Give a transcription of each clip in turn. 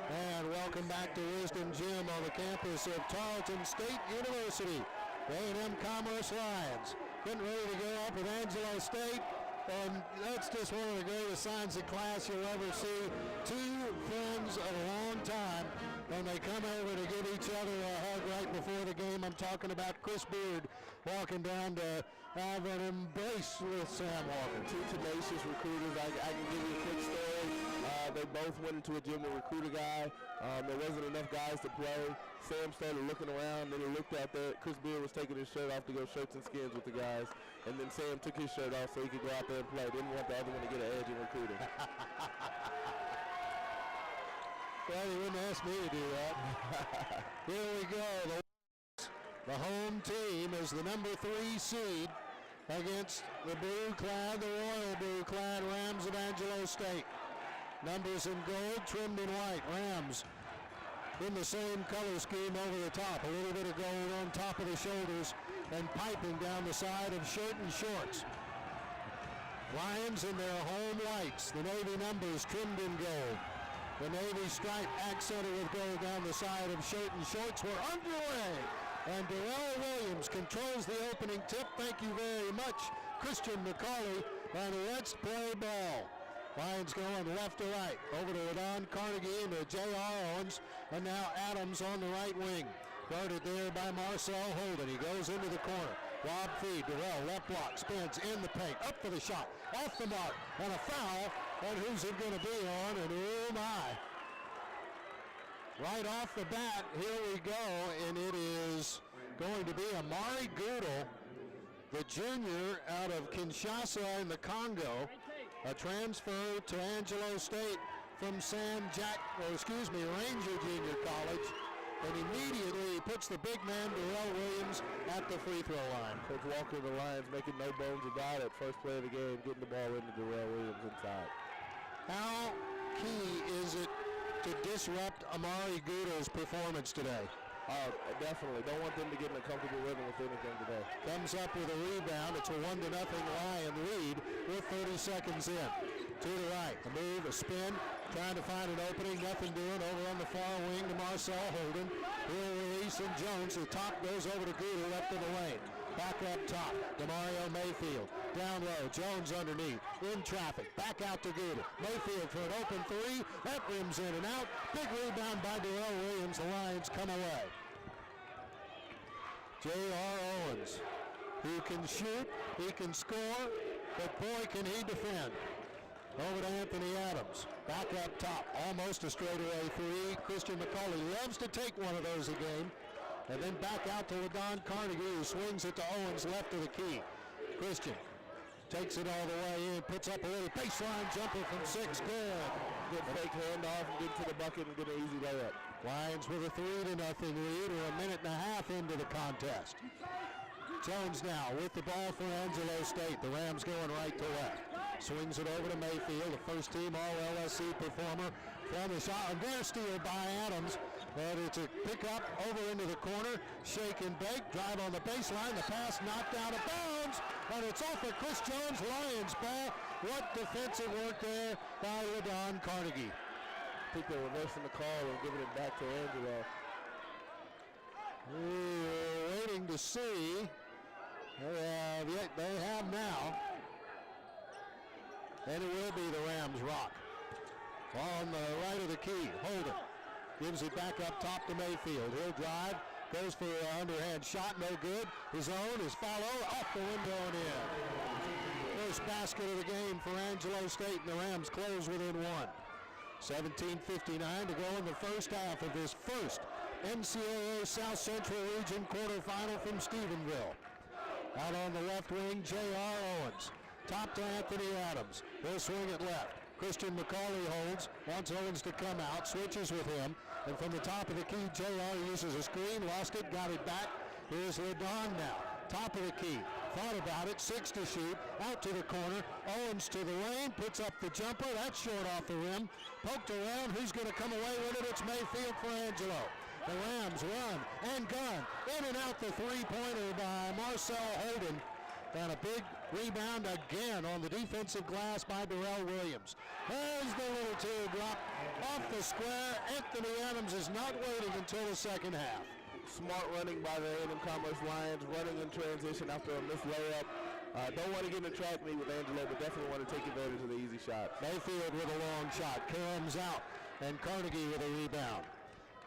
And welcome back to Wisdom Gym on the campus of Tarleton State University. The A&M Commerce Lions getting ready to go up with Angelo State. And that's just one of the greatest signs of class you'll ever see. Two friends of a long time, and they come over to give each other a hug right before the game. I'm talking about Chris Beard walking down to have an embrace with Sam Walker. Two tenacious recruiters. I can give you a quick story. They both went into a gym to recruit a guy. There wasn't enough guys to play. Sam started looking around, then he looked out there. Chris Beard was taking his shirt off to go shirts and skins with the guys. And then Sam took his shirt off so he could go out there and play. Didn't want the other one to get an edge in recruiting. Well, he wouldn't ask me to do that. Here we go. The home team is the number 3 seed against the blue-clad, the royal blue-clad Rams of Angelo State. Numbers in gold, trimmed in white. Rams in the same color scheme over the top. A little bit of gold on top of the shoulders and piping down the side of shirt and shorts. Lions in their home whites. The Navy numbers trimmed in gold. The Navy stripe accented with gold down the side of shirt and shorts. We're underway. And Darrell Williams controls the opening tip. Thank you very much, Christian McCauley. And let's play ball. Lions going left to right. Over to Ladon Carnegie into J.R. Owens. And now Adams on the right wing. Guarded there by Marcel Holden. He goes into the corner. Lob feed. Darrell left block. Spins in the paint. Up for the shot. Off the mark. And a foul. And who's it going to be on? And oh my. Right off the bat, here we go. And it is going to be Amari Goodle, the junior out of Kinshasa in the Congo. A transfer to Angelo State from Ranger Junior College. And immediately he puts the big man, Darrell Williams, at the free throw line. Coach Walker of the Lions making no bones about it. First play of the game, getting the ball into Darrell Williams inside. How key is it to disrupt Amari Goodle's performance today? Definitely. Don't want them to get in a comfortable rhythm with anything today. Comes up with a rebound. It's a 1-0 Lion lead with 30 seconds in. To the right, a move, a spin, trying to find an opening, nothing doing. Over on the far wing to Marcel Holden. He'll release and Jones. The top goes over to Goodle left in the lane. Back up top, DeMario Mayfield. Down low, Jones underneath, in traffic. Back out to Goodle. Mayfield for an open three. That rims in and out. Big rebound by Darrell Williams. The Lions come away. J.R. Owens, who can shoot, he can score, but boy can he defend. Over to Anthony Adams. Back up top, almost a straightaway three. Christian McCauley loves to take one of those a game. And then back out to Ladon Carnegie, who swings it to Owens left of the key. Christian takes it all the way in, puts up a little baseline jumper from 6. Good. Good fake handoff and get to the bucket and get an easy layup. Lions with a 3-0 lead. We're a minute and a half into the contest. Jones now with the ball for Angelo State. The Rams going right to left. Swings it over to Mayfield, the first team All-LSC performer from the shot. And there's steal by Adams, but it's a pickup over into the corner. Shake and bake, drive on the baseline. The pass knocked out of bounds, and it's off of Chris Jones. Lions ball. What defensive work there by LaDon Carnegie. I think they're reversing the call and giving it back to Angelo. We're waiting to see. They have now. And it will be the Rams rock. On the right of the key, Holden gives it back up top to Mayfield. He'll drive, goes for an underhand shot, no good. His own, his follow, off the window and in. First basket of the game for Angelo State, and the Rams close within one. 17:59 to go in the first half of this first NCAA South Central Region quarterfinal from Stephenville. Out on the left wing, J.R. Owens. Top to Anthony Adams. He'll swing it left. Christian McCauley holds, wants Owens to come out, switches with him, and from the top of the key, J.R. uses a screen, lost it, got it back. Here's LaDon now. Top of the key. Thought about it, 6 to shoot, out to the corner. Owens to the lane, puts up the jumper. That's short off the rim. Poked around. Who's going to come away with it? It's Mayfield for Angelo. The Rams run and gun. In and out the three-pointer by Marcel Holden. And a big rebound again on the defensive glass by Darrell Williams. There's the little teardrop off the square. Anthony Adams is not waiting until the second half. Smart running by the A&M Commerce Lions, running in transition after a missed layup. Don't want to get in a track meet with Angelo, but definitely want to take advantage of the easy shot. Mayfield with a long shot, comes out, and Carnegie with a rebound.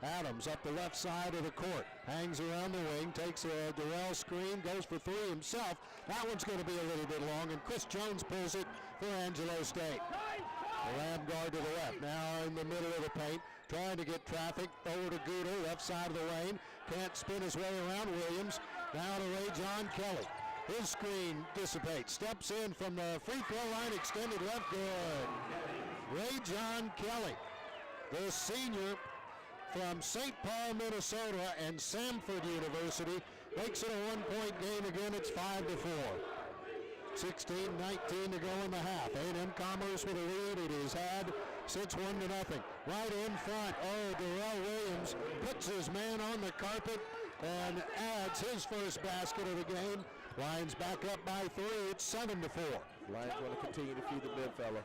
Adams up the left side of the court, hangs around the wing, takes a Darrell screen, goes for three himself. That one's going to be a little bit long, and Chris Jones pulls it for Angelo State. The Ram guard to the left, now in the middle of the paint, trying to get traffic over to Goodell, left side of the lane. Can't spin his way around. Williams now to Ray John Kelly. His screen dissipates, steps in from the free throw line, extended left, good. Ray John Kelly, the senior from St. Paul, Minnesota, and Samford University, makes it a one-point game again. It's 5-4. 16-19 to go in the half. A&M Commerce with a lead. It is had since 1-0. Right in front. Oh, Darrell Williams puts his man on the carpet and adds his first basket of the game. Lions back up by 3. It's 7-4. Lions want to continue to feed the big fella.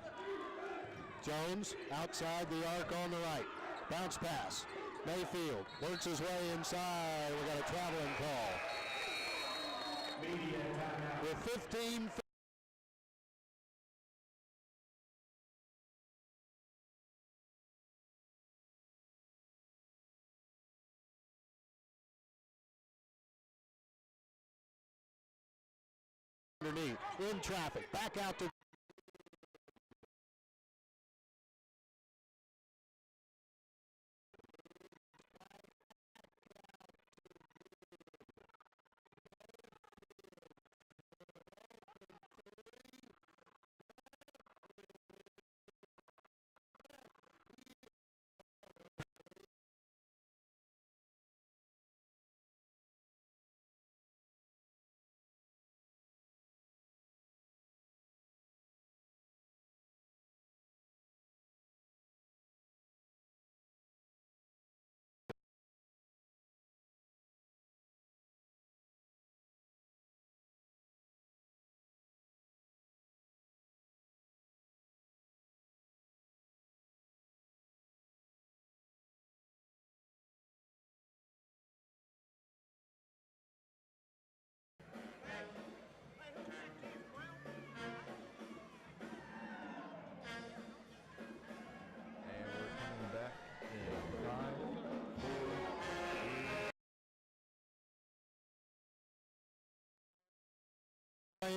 Jones outside the arc on the right. Bounce pass. Mayfield works his way inside. We got a traveling call. With 15 underneath, in traffic, back out to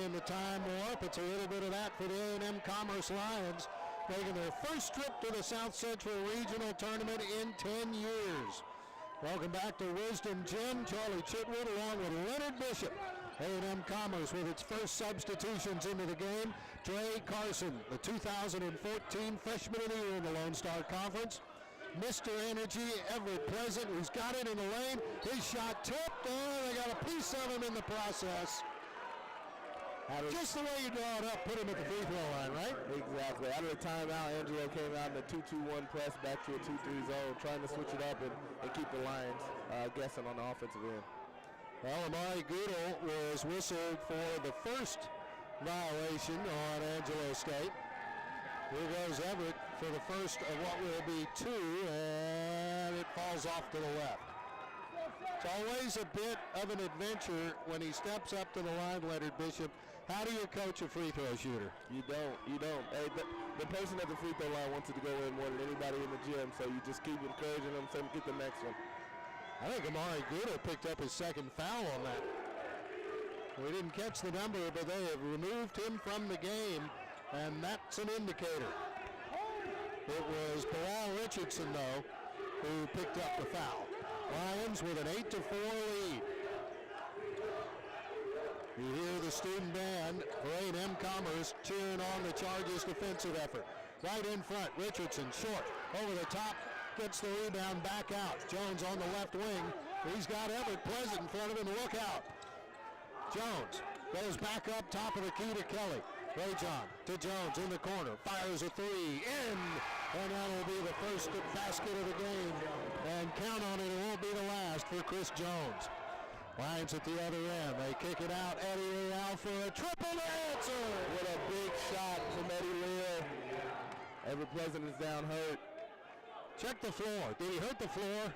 in the time warp. It's a little bit of that for the A&M Commerce Lions, making their first trip to the South Central Regional Tournament in 10 years. Welcome back to Wisdom Gym. Charlie Chitwood along with Leonard Bishop. A&M Commerce with its first substitutions into the game. Trey Carson, the 2014 freshman of the year in the Lone Star Conference. Mr. Energy, Everett Pleasant, who's got it in the lane. His shot tipped. Oh, they got a piece of him in the process. Just the way you draw it up, put him at the free throw line, right? Exactly. Out of the timeout, Angelo came out in the 2-2-1 press back to a 2-3 zone, trying to switch it up and keep the Lions guessing on the offensive end. Well, Amari Goodell was whistled for the first violation on Angelo State. Here goes Everett for the first of what will be two, and it falls off to the left. It's always a bit of an adventure when he steps up to the line, Leonard Bishop. How do you coach a free throw shooter? You don't. Hey, the person at the free throw line wants it to go in more than anybody in the gym, so you just keep encouraging them, saying get the next one. I think Amari Goodell picked up his second foul on that. We didn't catch the number, but they have removed him from the game, and that's an indicator. It was Bilal Richardson, though, who picked up the foul. Lions with an 8-4 lead. You hear the student band for A&M Commerce cheering on the Chargers' defensive effort. Right in front, Richardson short, over the top, gets the rebound back out. Jones on the left wing. He's got Everett Pleasant in front of him. Look out. Jones goes back up top of the key to Kelly. Rayjon to Jones in the corner. Fires a three. In. And that'll be the first basket of the game. And count on it, it won't be the last for Chris Jones. Lions at the other end. They kick it out. Eddie Leal for a triple answer. What a big shot from Eddie Leal. Everett Pleasant is down hurt. Check the floor. Did he hurt the floor?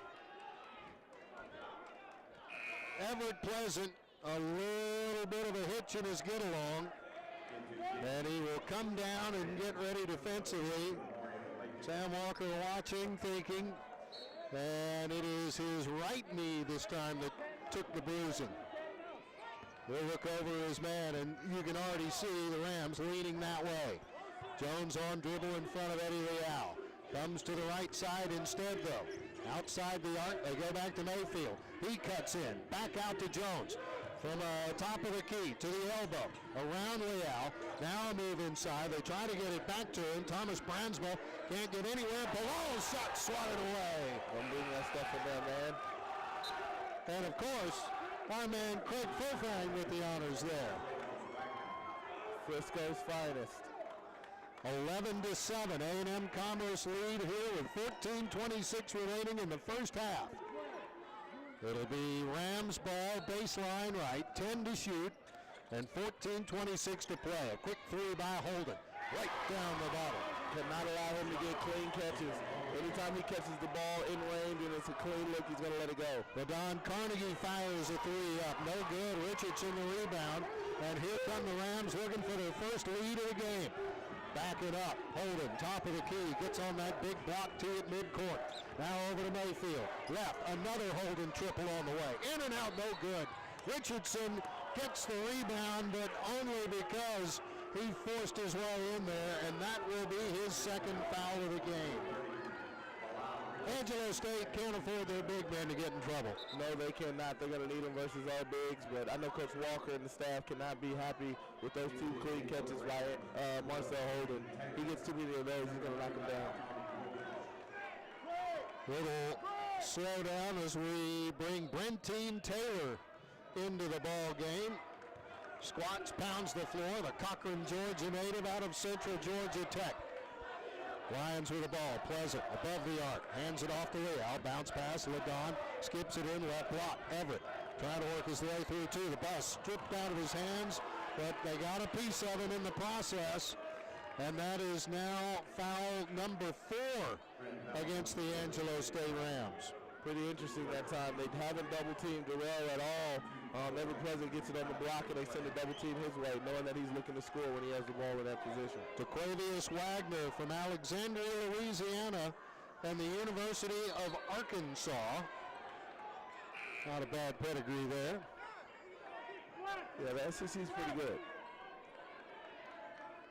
Everett Pleasant, a little bit of a hitch in his get-along. And he will come down and get ready defensively. Sam Walker watching, thinking. And it is his right knee this time that took the bruising. We'll look over his man, and you can already see the Rams leaning that way. Jones on dribble in front of Eddie Leal. Comes to the right side instead, though. Outside the arc, they go back to Mayfield. He cuts in, back out to Jones. From top of the key to the elbow. Around Leal. Now a move inside. They try to get it back to him. Thomas Bransmo can't get anywhere. Below, shot swatted away. I'm moving that stuff for them, man. And of course, our man Craig Fulfang with the honors there. Frisco's finest. 11-7, A&M Commerce lead here with 14:26 remaining in the first half. It'll be Rams ball, baseline right, 10 to shoot, and 14:26 to play. A quick three by Holden, right down the bottom. Cannot allow him to get clean catches. Anytime he catches the ball in range and it's a clean look, he's going to let it go. Ladon Carnegie fires a three up. No good. Richardson the rebound. And here come the Rams looking for their first lead of the game. Back it up. Holden, top of the key. Gets on that big block tee at midcourt. Now over to Mayfield. Left. Another Holden triple on the way. In and out, no good. Richardson gets the rebound, but only because he forced his way in there, and that will be his second foul of the game. Angelo State can't afford their big men to get in trouble. No, they cannot. They're going to need them versus our bigs, but I know Coach Walker and the staff cannot be happy with those two clean catches by Marcel Holden. He gets too many of those, he's going to knock them down. Little slow down as we bring Brentine Taylor into the ball game. Squats, pounds the floor, the Cochran, Georgia native out of Central Georgia Tech. Lions with the ball, Pleasant above the arc, hands it off to Leal, bounce pass, Ladon skips it in, left block, Everett trying to work his way through two. The ball stripped out of his hands, but they got a piece of him in the process, and that is now foul number 4 against the Angelo State Rams. Pretty interesting that time. They haven't double-teamed Darrell at all. Everett Pleasant gets it on the block, and they send a double team his way, knowing that he's looking to score when he has the ball in that position. DeQuavius Wagner from Alexandria, Louisiana, and the University of Arkansas. Not a bad pedigree there. Yeah, the SEC's pretty good.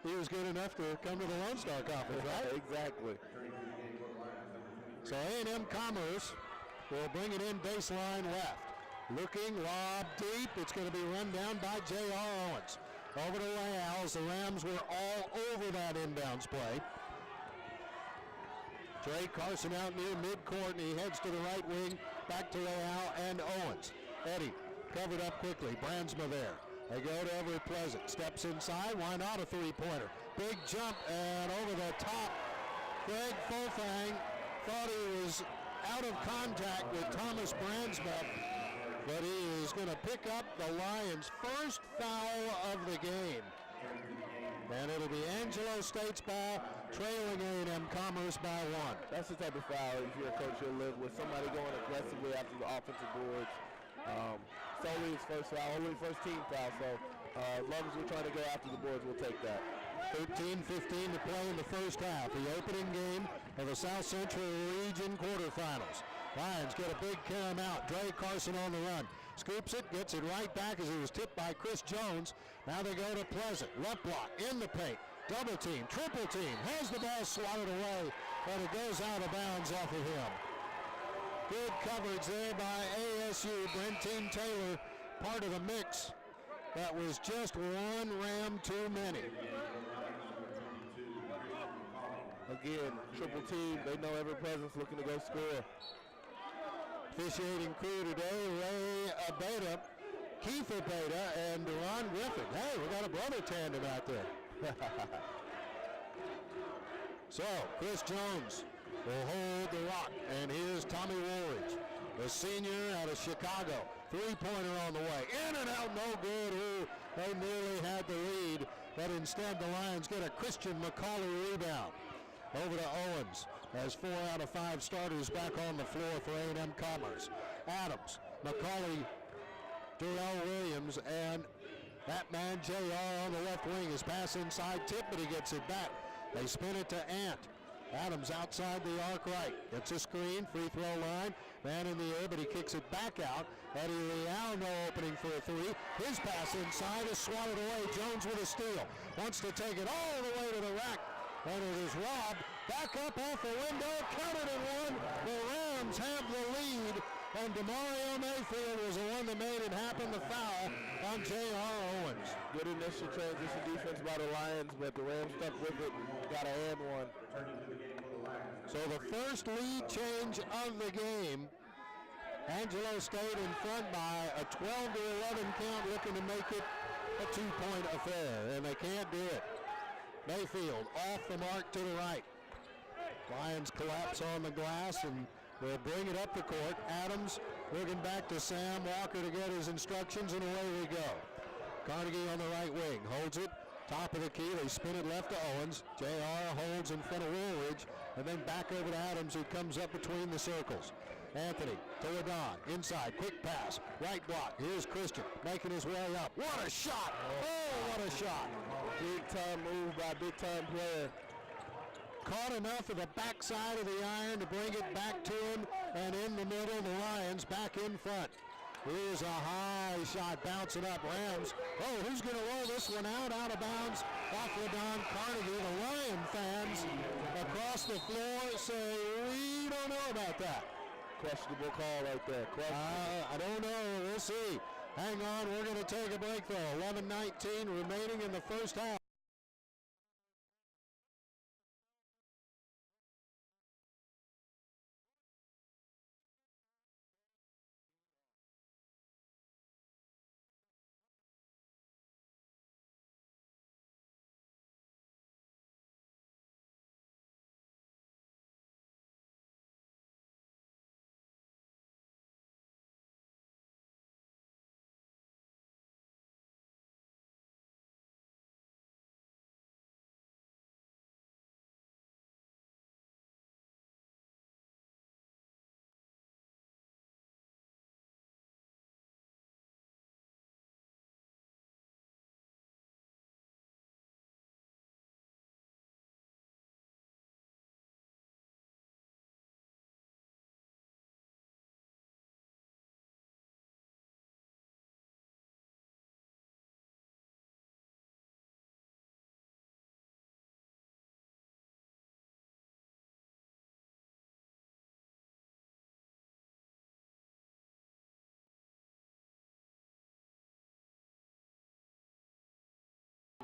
He was good enough to come to the Lone Star Conference, right? Exactly. So A&M Commerce will bring it in baseline left. Looking, lob deep. It's going to be run down by J.R. Owens. Over to Leal. The Rams were all over that inbounds play. Trey Carson out near midcourt, and he heads to the right wing, back to Real and Owens. Eddie covered up quickly. Brandsma there. They go to Everett Pleasant. Steps inside. Why not a three-pointer? Big jump and over the top. Greg Fulfang thought he was out of contact with Thomas Brandsma, but he is going to pick up the Lions' first foul of the game. And it'll be Angelo State's ball, trailing A&M Commerce by 1. That's the type of foul, if you're a coach, you'll live with somebody going aggressively after the offensive boards. It's only his first foul, only his first team foul, so as long as we're trying to go after the boards, we'll take that. 13-15 to play in the first half, the opening game of the South Central Region quarterfinals. Lions get a big carom out. Dre Carson on the run. Scoops it, gets it right back as it was tipped by Chris Jones. Now they go to Pleasant. Left block, in the paint. Double team, triple team. Has the ball swatted away, but it goes out of bounds off of him. Good coverage there by ASU. Brentine Taylor, part of the mix. That was just one Ram too many. Again, triple team. They know every presence looking to go score. Officiating crew today, Ray Abeda, Keith Abeda, and Deron Griffin. Hey, we got a brother tandem out there. So, Chris Jones will hold the rock, and here's Tommy Woolridge, the senior out of Chicago. Three-pointer on the way. In and out, no good. Ooh, they nearly had the lead, but instead the Lions get a Christian McCauley rebound. Over to Owens as 4 out of 5 starters back on the floor for A&M Commerce. Adams, McCauley, Durrell Williams, and that man JR on the left wing is pass inside tip, but he gets it back. They spin it to Ant. Adams outside the arc right. Gets a screen, free throw line. Man in the air, but he kicks it back out. Eddie Real, no opening for a three. His pass inside is swatted away. Jones with a steal. Wants to take it all the way to the rack. And it is robbed. Back up off the window. Counted and one. The Rams have the lead. And DeMario Mayfield was the one that made it happen. The foul on J.R. Owens. Good initial transition defense by the Lions, but the Rams stuck with it. Got to add one. So the first lead change of the game. Angelo State in front by a 12-11 count, looking to make it a two-point affair, and they can't do it. Mayfield off the mark to the right. Lions collapse on the glass and will bring it up the court. Adams looking back to Sam Walker to get his instructions, and away we go. Carnegie on the right wing holds it. Top of the key, they spin it left to Owens. JR holds in front of Woolridge, and then back over to Adams, who comes up between the circles. Anthony to Ladon, inside, quick pass, right block. Here's Christian making his way up. What a shot! Oh, what a shot! Big time move by big time player. Caught enough of the backside of the iron to bring it back to him, and in the middle, the Lions back in front. Here's a high shot bouncing up. Rams. Oh, who's going to roll this one out of bounds? Off Ladon Carnegie. The Lion fans across the floor say, we don't know about that. Questionable call right there. I don't know. We'll see. Hang on. We're going to take a break, though. 11:19 remaining in the first half.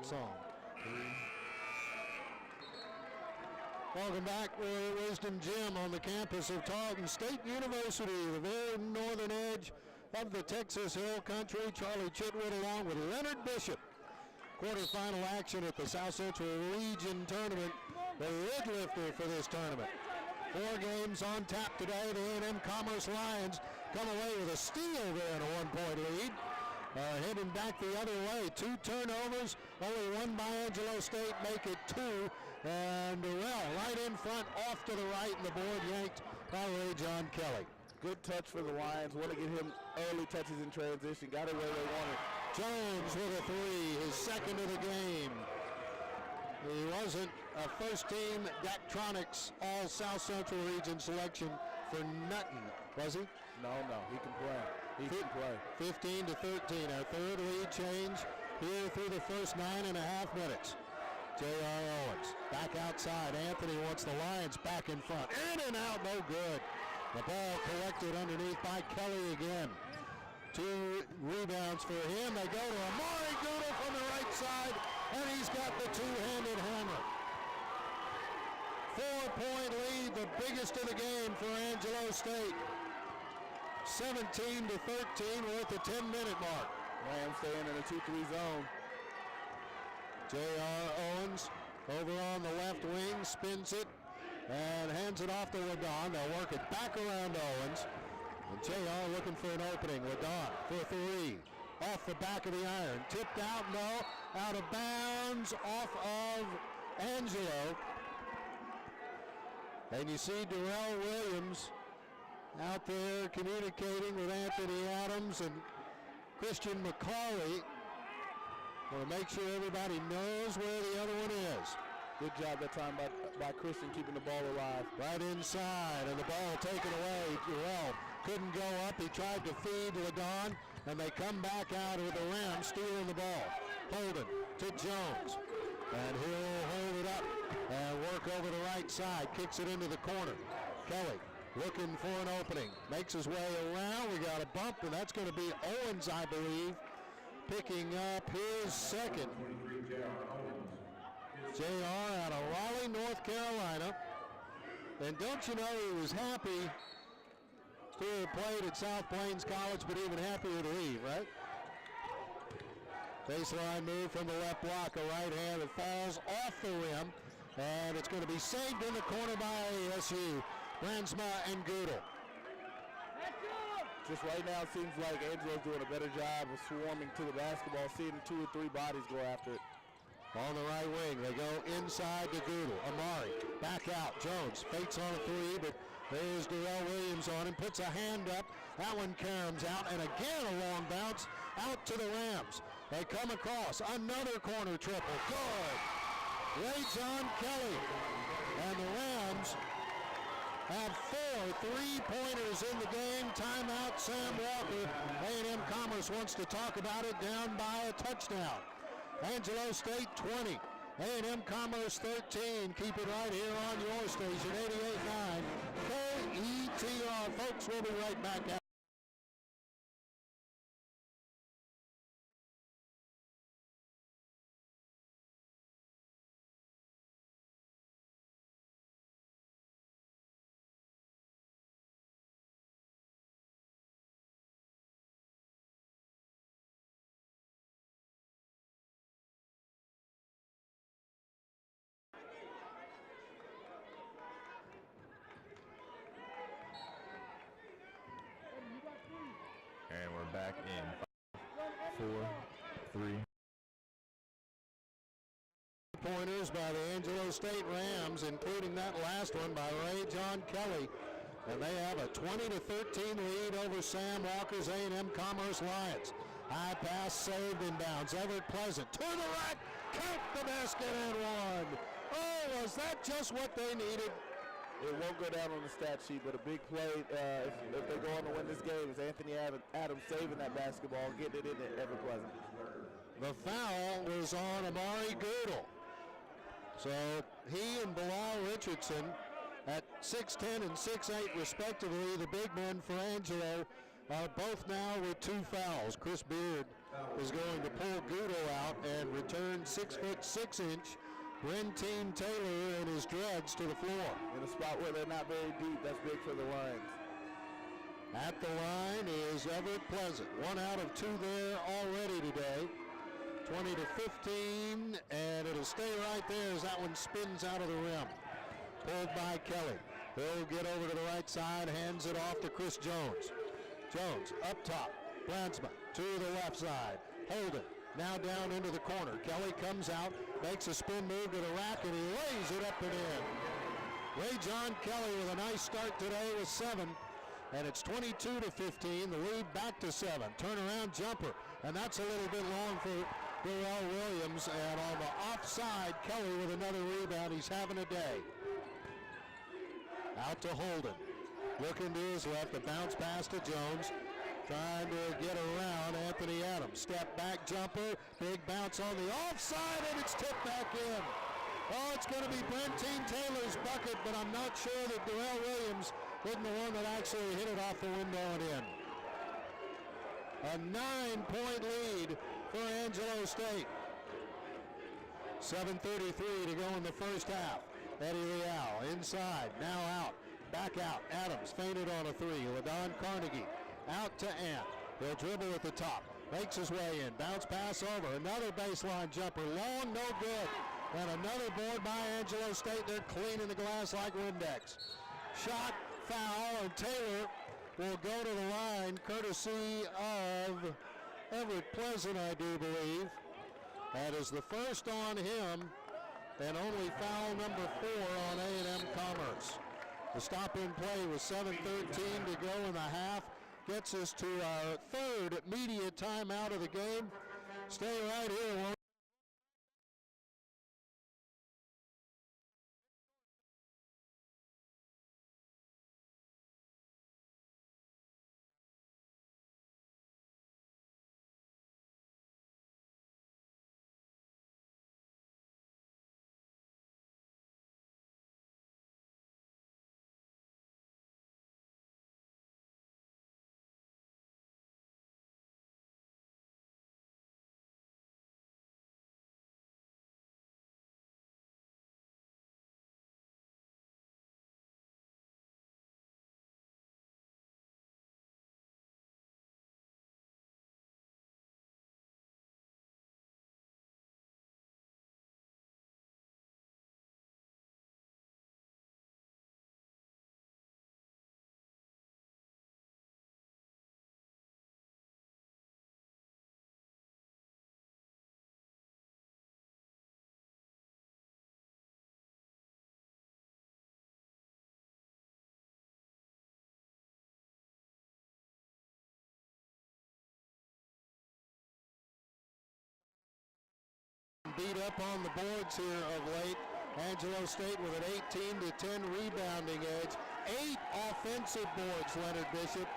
Song. Welcome back. We're at Wisdom Gym on the campus of Tarleton State University, the very northern edge of the Texas Hill Country. Charlie Chitwood along with Leonard Bishop. Quarterfinal action at the South Central Region Tournament, the lid lifter for this tournament. 4 games on tap today. The A&M Commerce Lions come away with a steal there and a 1-point lead. Heading back the other way. 2 turnovers, only 1 by Angelo State, make it 2. And Durrell right in front, off to the right, and the board yanked by Ray John Kelly. Good touch for the Lions. Want to get him early touches in transition. Got it where they wanted. Jones with a 3, his second of the game. He wasn't a first-team Daktronics All-South Central Region selection for nothing, was he? No, he can play. He can play. 15 to 13, our third lead change here through the first 9.5 minutes. J.R. Owens back outside. Anthony wants the Lions back in front. In and out, no good. The ball collected underneath by Kelly again. 2 rebounds for him. They go to Amari Goodall from the right side, and he's got the 2-handed hammer. 4-point lead, the biggest of the game for Angelo State. 17 to 13, we're at the 10-minute mark. Rams staying in a 2-3 zone. J.R. Owens over on the left wing, spins it, and hands it off to Ladon. They'll work it back around Owens. And J.R. looking for an opening. Ladon for 3. Off the back of the iron. Tipped out, no. Out of bounds, off of Angelo. And you see Durrell Williams out there communicating with Anthony Adams and Christian McCauley. Want to make sure everybody knows where the other one is. Good job that time by Christian keeping the ball alive. Right inside, and the ball taken away. Durrell couldn't go up. He tried to feed Ladon, and they come back out with the Rams stealing the ball. Holden to Jones, and he'll hold it up and work over the right side. Kicks it into the corner. Kelly looking for an opening. Makes his way around. We got a bump, and that's going to be Owens, I believe, picking up his second. J.R. out of Raleigh, North Carolina. And don't you know he was happy to have played at South Plains College, but even happier to leave, right? Baseline move from the left block, a right hand that falls off the rim, and it's going to be saved in the corner by ASU. Bransma and Goodall. Just right now, it seems like Angelo's doing a better job of swarming to the basketball, seeing 2 or 3 bodies go after it. On the right wing, they go inside to Goodall. Amari, back out. Jones fakes on a 3, but there's Durrell Williams on him, puts a hand up. That one caroms out, and again a long bounce out to the Rams. They come across, another corner triple. Good. Ray John Kelly. And the Rams have 4 3-pointers in the game. Timeout, Sam Walker. A&M Commerce wants to talk about it, down by a touchdown. Angelo State 20, A&M Commerce 13. Keep it right here on your station, 88.9 KETR. Folks, we'll be right back out. And we're back in 5, 4, 3. Pointers by the Angelo State Rams, including that last one by Ray John Kelly. And they have a 20 to 13 lead over Sam Walker's A&M Commerce Lions. High pass saved in bounds. Everett Pleasant to the rack. Count the basket and one. Oh, was that just what they needed? It won't go down on the stat sheet, but a big play if they go on to win this game is Anthony Adams saving that basketball, getting it in at Everett Pleasant. The foul was on Amari Goodall. So he and Bilal Richardson at 6'10 and 6'8 respectively, the big men for Angelo, are both now with 2 fouls. Chris Beard is going to pull Goodall out and return 6'6" Brentine Taylor and his dreads to the floor. In a spot where they're not very deep, that's big for the Lions. At the line is Everett Pleasant. 1 out of 2 there already today. 20 to 15, and it'll stay right there as that one spins out of the rim. Pulled by Kelly. He'll get over to the right side, hands it off to Chris Jones. Jones up top. Blansma to the left side. Holden now down into the corner. Kelly comes out, makes a spin move to the rack, and he lays it up and in. Ray John Kelly with a nice start today with 7. And it's 22 to 15. The lead back to 7. Turnaround jumper. And that's a little bit long for Darrell Williams. And on the offside, Kelly with another rebound. He's having a day. Out to Holden. Looking to his left. A bounce pass to Jones. Trying to get around Anthony Adams. Step back jumper. Big bounce on the offside, and it's tipped back in. Oh, it's going to be Brentine Taylor's bucket, but I'm not sure that Darrell Williams wasn't the one that actually hit it off the window and in. A 9-point lead for Angelo State. 7:33 to go in the first half. Eddie Leal inside, now out, back out. Adams feinted on a 3. LaDon Carnegie out to Ant. He'll dribble at the top, makes his way in. Bounce pass over, another baseline jumper, long, no good. And another board by Angelo State. They're cleaning the glass like Windex. Shot, foul, and Taylor will go to the line courtesy of Everett Pleasant, I do believe. That is the first on him, and only foul number 4 on A&M Commerce. The stop in play with 7:13 to go in the half. Gets us to our 3rd media timeout of the game. Stay right here. Beat up on the boards here of late. Angelo State with an 18-10 rebounding edge. 8 offensive boards, Leonard Bishop.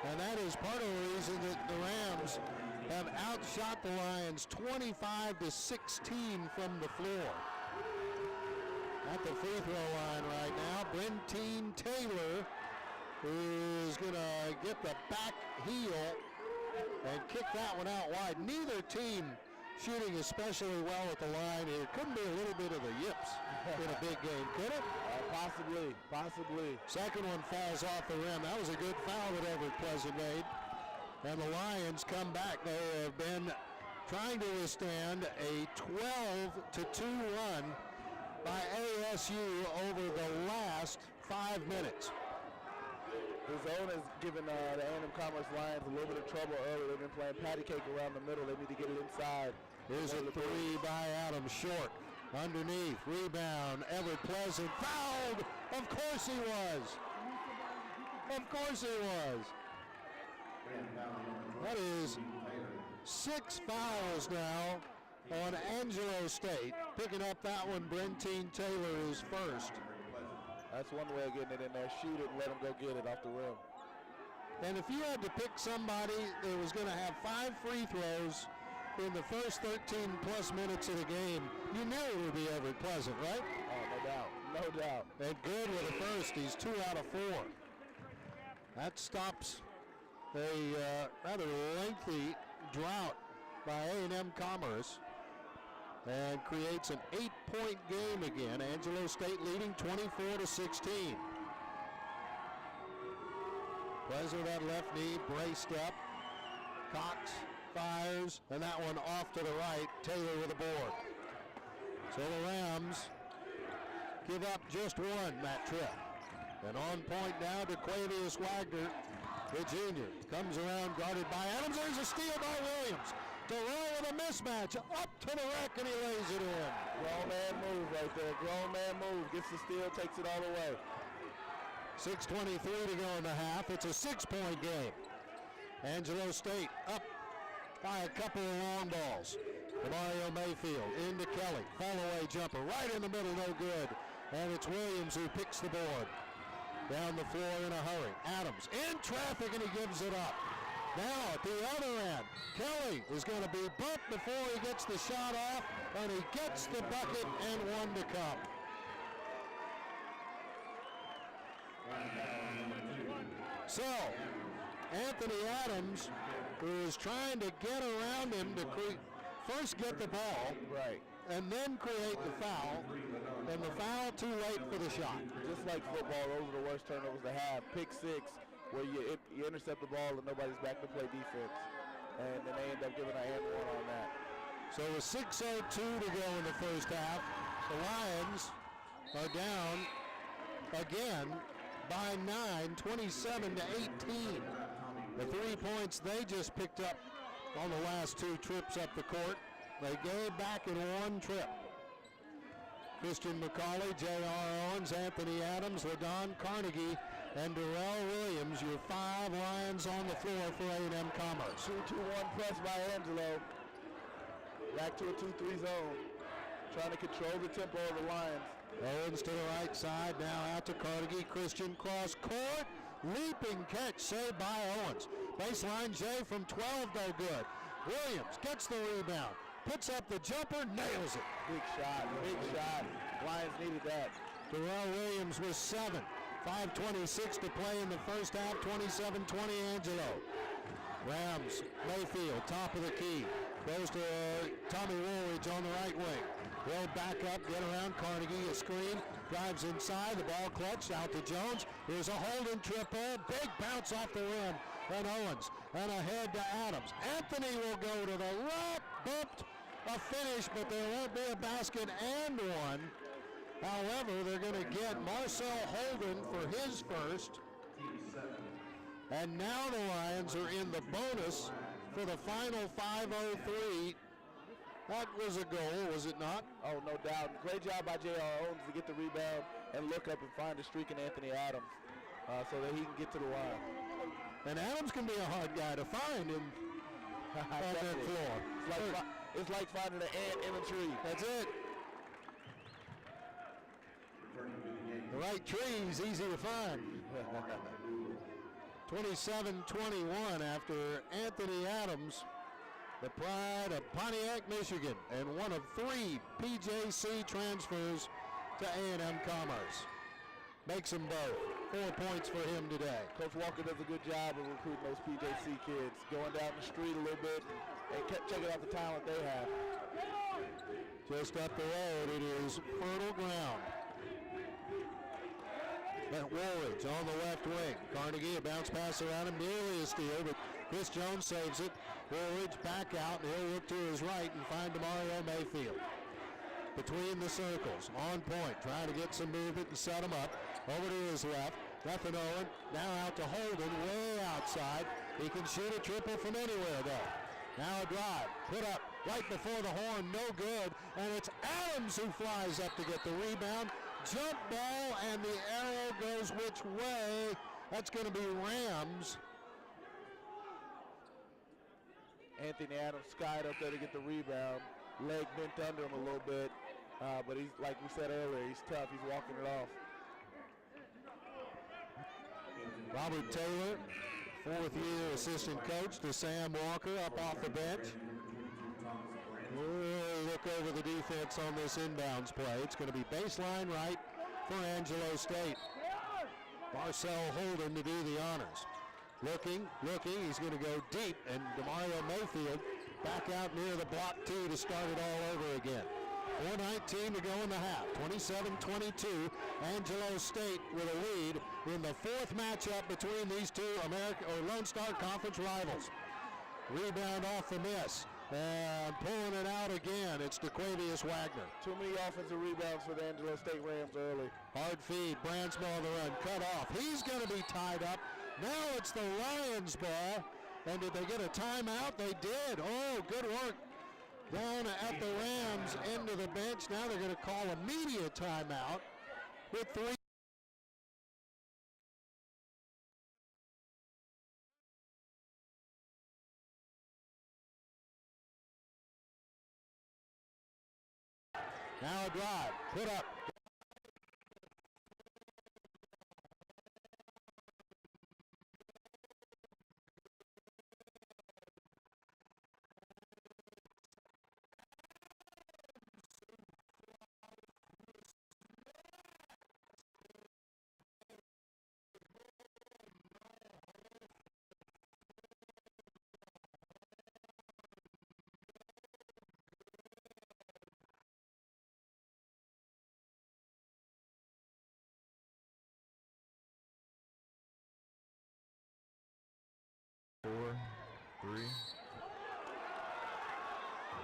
And that is part of the reason that the Rams have outshot the Lions 25-16 from the floor. At the free throw line right now, Brentine Taylor is going to get the back heel and kick that one out wide. Neither team shooting especially well at the line here. Couldn't be a little bit of the yips in a big game, could it? Possibly. Second one falls off the rim. That was a good foul that Everett Pleasant made. And the Lions come back. They have been trying to withstand a 12-2 run by ASU over the last 5 minutes. The zone has given the A&M Commerce Lions a little bit of trouble early. They've been playing patty cake around the middle. They need to get it inside. Here's a 3 by Adams, short. Underneath, rebound, Everett Pleasant, fouled! Of course he was! That is 6 fouls now on Angelo State. Picking up that one, Brentine Taylor is first. That's one way of getting it in there. Shoot it and let him go get it off the rim. And if you had to pick somebody that was going to have 5 free throws in the first 13-plus minutes of the game, you knew it would be Everett Pleasant, right? Oh, no doubt. And good with the first. He's 2 out of 4. That stops a rather lengthy drought by A&M Commerce and creates an 8 6-point game again. Angelo State leading 24-16. Plays with that left knee, braced up. Cox fires, and that one off to the right. Taylor with the board. So the Rams give up just one that trip. And on point now to Quavius Wagner, the junior. Comes around, guarded by Adams. There's a steal by Williams. Terrell with a mismatch. Up to the rack, and he lays it in. Grown man move right there. Grown man move. Gets the steal, takes it all the way. 6:23 to go in the half. It's a 6-point game. Angelo State up by a couple of long balls. Mario Mayfield into Kelly. Fall-away jumper right in the middle, no good. And it's Williams who picks the board. Down the floor in a hurry. Adams in traffic, and he gives it up. Now at the other end, Kelly is going to be bumped before he gets the shot off, and he gets the bucket and one to come. So, Anthony Adams, who is trying to get around him to first get the ball, right, and then create the foul, and the foul too late for the shot. Just like football, those are the worst turnovers to have. Pick six, where you intercept the ball and nobody's back to play defense, and then they end up giving a hand one on that. So with 6:02 to go in the first half, the Lions are down again by 9, 27-18. The 3 points they just picked up on the last two trips up the court, they gave back in one trip. Christian McCauley, J.R. Owens, Anthony Adams, LaDon Carnegie, and Darrell Williams, your 5 Lions on the floor for A&M Commerce. 2-2-1 press by Angelo. Back to a 2-3 zone. Trying to control the tempo of the Lions. Owens to the right side, now out to Carnegie. Christian cross court. Leaping catch saved by Owens. Baseline J from 12, no good. Williams gets the rebound. Puts up the jumper, nails it. Big shot, big shot. Lions needed that. Darrell Williams was 7. 5:26 to play in the first half, 27-20 Angelo. Rams, Mayfield, top of the key. Goes to Tommy Woolridge on the right wing. He'll back up, get around Carnegie, a screen, drives inside, the ball clutched out to Jones. Here's a holding triple, big bounce off the rim, and Owens, and ahead to Adams. Anthony will go to the rack, bumped, a finish, but there won't be a basket and one. However, they're going to get Marcel Holden for his first. And now the Lions are in the bonus for the final 5:03. That was a goal, was it not? Oh, no doubt. Great job by J.R. Owens to get the rebound and look up and find a streak in Anthony Adams so that he can get to the line. And Adams can be a hard guy to find on that floor. It's like finding an ant in a tree. That's it. The right tree is easy to find. 27-21 after Anthony Adams, the pride of Pontiac, Michigan, and one of 3 PJC transfers to A&M Commerce. Makes them both. 4 points for him today. Coach Walker does a good job of recruiting those PJC kids, going down the street a little bit and checking out the talent they have. Just up the road, it is fertile ground. That Woolridge on the left wing. Carnegie, a bounce pass around him, nearly a steal, but Chris Jones saves it. Woolridge back out, and he'll look to his right and find Demario Mayfield. Between the circles, on point, trying to get some movement and set him up. Over to his left, nothing Owen. Now out to Holden, way outside. He can shoot a triple from anywhere, though. Now a drive, put up right before the horn, no good. And it's Adams who flies up to get the rebound. Jump ball, and the arrow goes which way? That's going to be Rams. Anthony Adams skied up there to get the rebound. Leg bent under him a little bit, but he's, like we said earlier, he's tough. He's walking it off. Robert Taylor, 4th-year assistant coach to Sam Walker up off the bench. We'll look over the defense on this inbounds play. It's going to be baseline right for Angelo State. Marcel Holden to do the honors. Looking, he's going to go deep, and Demario Mayfield back out near the block tee to start it all over again. 4:19 to go in the half. 27-22. Angelo State with a lead in the fourth matchup between these two Lone Star Conference rivals. Rebound off the miss. And pulling it out again, it's DeQuavius Wagner. Too many offensive rebounds for the Angelo State Rams early. Hard feed, Brandsma on the run, cut off. He's going to be tied up. Now it's the Lions' ball. And did they get a timeout? They did. Oh, good work down at the Rams' end of the bench. Now they're going to call a media timeout with 3. Now a drive, put up.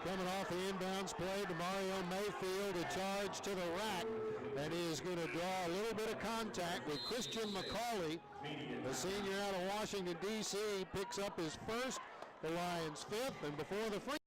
Coming off the inbounds play to Mario Mayfield, a charge to the rack, and he is going to draw a little bit of contact with Christian McCauley. The senior out of Washington, D.C. picks up his first, the Lions' fifth, and before the free.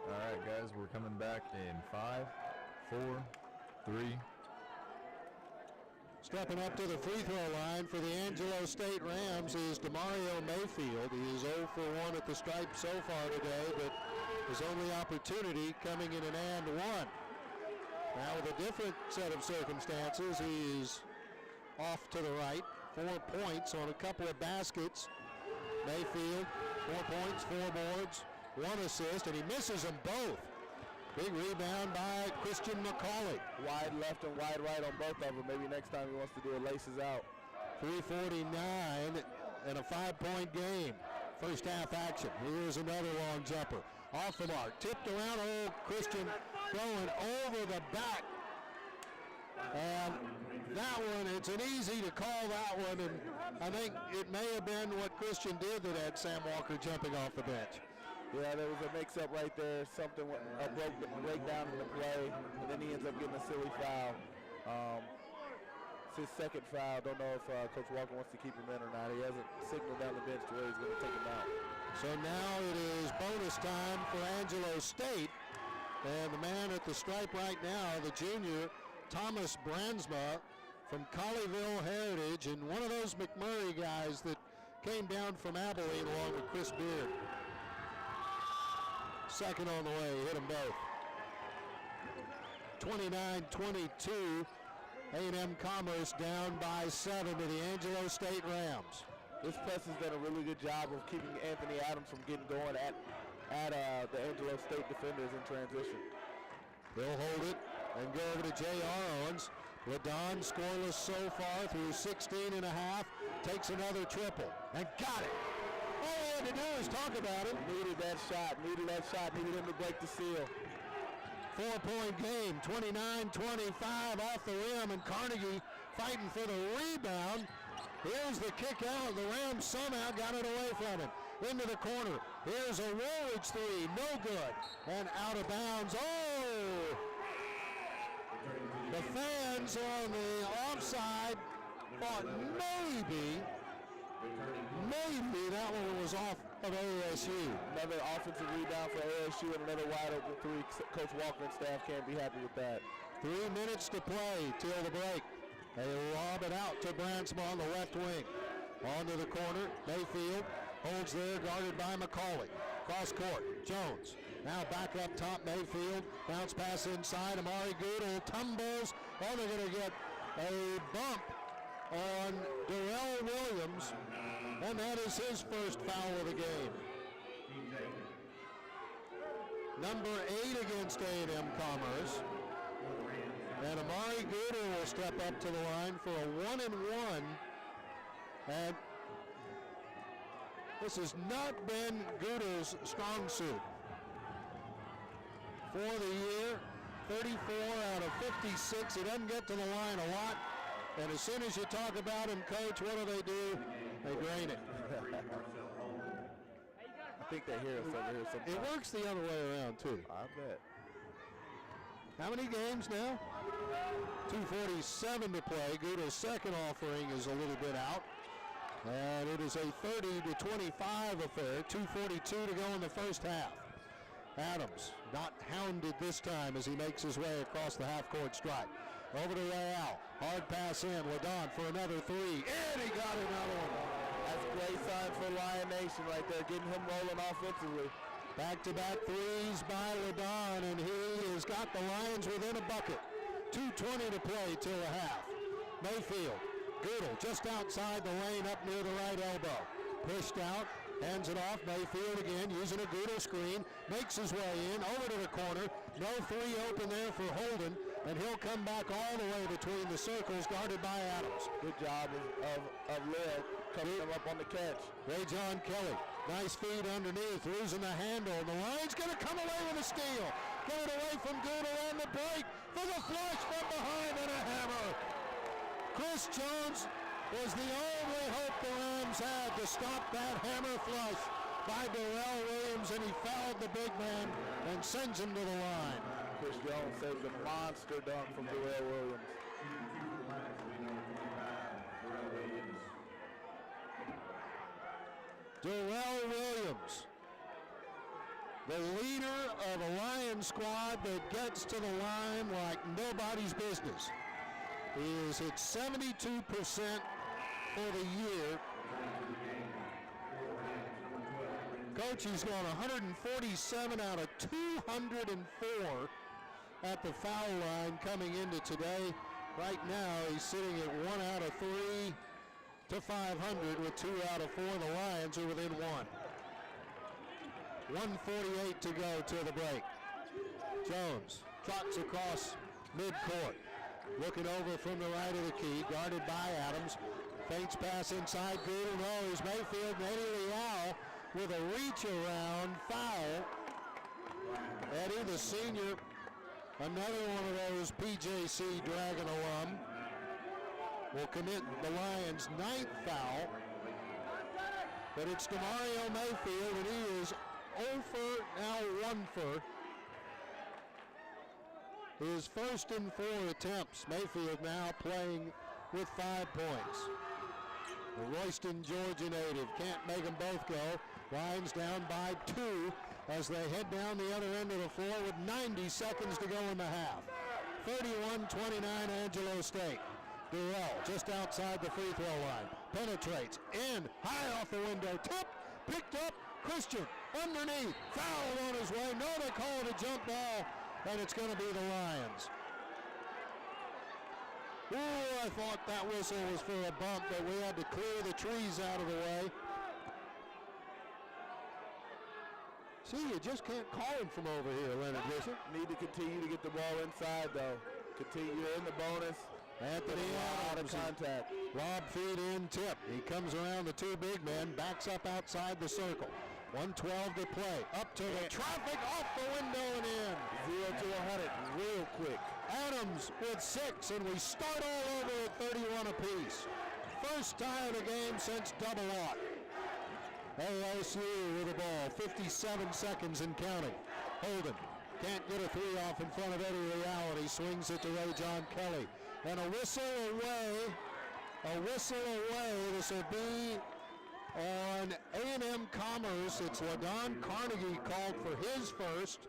All right, guys, we're coming back in 5, 4, 3. Stepping up to the free throw line for the Angelo State Rams is DeMario Mayfield. He is 0 for 1 at the stripe so far today, but his only opportunity coming in an and one. Now with a different set of circumstances, he's off to the right. 4 points on a couple of baskets. Mayfield, 4 points, 4 boards, 1 assist, and he misses them both. Big rebound by Christian McCauley. Wide left and wide right on both of them. Maybe next time he wants to do it laces out. 3:49 and a 5-point game. First half action. Here's another long jumper. Off the mark. Tipped around. Oh, Christian going over the back. And that one, it's an easy to call that one. And I think it may have been what Christian did that had Sam Walker jumping off the bench. Yeah, there was a mix-up right there. Something, a breakdown in the play, and then he ends up getting a silly foul. It's his second foul. Don't know if Coach Walker wants to keep him in or not. He hasn't signaled down the bench to where he's going to take him out. So now it is bonus time for Angelo State. And the man at the stripe right now, the junior, Thomas Brandsma from Colleyville Heritage, and one of those McMurray guys that came down from Abilene along with Chris Beard. Second on the way, hit them both. 29-22, A&M Commerce down by 7 to the Angelo State Rams. This press has done a really good job of keeping Anthony Adams from getting going at the Angelo State defenders in transition. They'll hold it and go over to J.R. Owens. Ladon scoreless so far through 16 and a half. Takes another triple and got it. All he had to do is talk about it. Needed that shot, needed him to break the seal. 4-point game, 29-25 off the rim, and Carnegie fighting for the rebound. Here's the kick out. The Rams somehow got it away from him. Into the corner. Here's a Woolwich three. No good. And out of bounds. Oh! The fans on the offside thought maybe that one was off of ASU. Another offensive rebound for ASU and another wide open three. Coach Walker and staff can't be happy with that. 3 minutes to play till the break. They lob it out to Brandsma on the left wing. Onto the corner. Mayfield holds there, guarded by McCauley. Cross court. Jones. Now back up top. Mayfield. Bounce pass inside. Amari Goodell tumbles. Oh, they're going to get a bump on Darrell Williams. And that is his first foul of the game. Number 8 against A&M Commerce. And Amari Goodell will step up to the line for a 1-and-1. And this has not been Goodell's strong suit. For the year, 34 out of 56. He doesn't get to the line a lot. And as soon as you talk about him, Coach, what do? They drain it. I think they hear us over here sometimes. It works the other way around, too. I bet. How many games now? 2:47 to play. Goodell's second offering is a little bit out. And it is a 30-25 affair. 2:42 to go in the first half. Adams not hounded this time as he makes his way across the half-court stripe. Over to Real. Hard pass in. Ladon for another three. And he got another one. That's a great sign for Lion Nation right there, getting him rolling offensively. Back-to-back threes by Ladon, and he has got the Lions within a bucket. 2:20 to play till the half. Mayfield. Goodell just outside the lane up near the right elbow. Pushed out. Hands it off. Mayfield again using a Goodell screen. Makes his way in. Over to the corner. No three open there for Holden. And he'll come back all the way between the circles, guarded by Adams. Good job of Lil coming him up on the catch. Ray John Kelly. Nice feed underneath. Losing the handle. And the Lions going to come away with a steal. Get it away from Goodell on the break. For the flush from behind and a hammer. Chris Jones was the only hope the Rams had to stop that hammer flush by Darrell Williams, and he fouled the big man and sends him to the line. Chris Jones saves a monster dunk from Darrell Williams. Darrell Williams, the leader of a Lion squad that gets to the line like nobody's business. He has hit 72% for the year. Coach, he's gone 147 out of 204 at the foul line coming into today. Right now, he's sitting at 1 out of 3 to 500 with 2 out of 4. The Lions are within 1. 1:48 to go till the break. Jones trots across midcourt. Looking over from the right of the key, guarded by Adams. Feints pass inside. Goodell knows Mayfield. Eddie Leal with a reach around foul. Eddie, the senior, another one of those PJC Dragon alum, will commit the Lions' 9th foul. But it's DeMario Mayfield, and he is 0 for, now 1 for. His first in 4 attempts. Mayfield now playing with 5 points. The Royston, Georgia native can't make them both go. Lions down by 2 as they head down the other end of the floor with 90 seconds to go in the half. 31-29 Angelo State. Durrell just outside the free throw line. Penetrates in, high off the window. Tip, picked up. Christian underneath. Foul on his way. No, they call it a jump ball. And it's going to be the Lions. Ooh, I thought that whistle was for a bump, but we had to clear the trees out of the way. See, you just can't call him from over here, Leonard Grissom. Need to continue to get the ball inside, though. Continue in the bonus. Anthony Adams, lob feed in, tip. He comes around the 2 big men, backs up outside the circle. 1:12 to play. Up to the traffic, off the window and in. 0 to 100 real quick. Adams with 6, and we start all over at 31 apiece. First tie of the game since double aught. ASU with the ball, 57 seconds and counting. Holden can't get a three off in front of Eddie Reality. Swings it to Ray John Kelly. And a whistle away. A whistle away. This will be on A&M Commerce. It's LaDon Carnegie called for his first.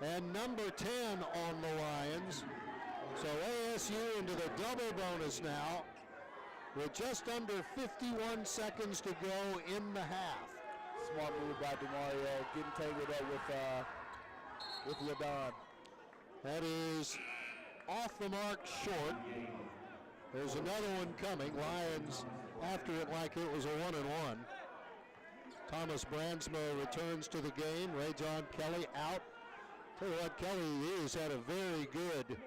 And number 10 on the Lions. So ASU into the double bonus now with just under 51 seconds to go in the half. Smart move by DeMario, getting tangled up with LaDon. That is off the mark short. There's another one coming. Lions after it like it was a 1-and-1. Thomas Brandsma returns to the game. Ray John Kelly out. Tell you what, Kelly has had a very good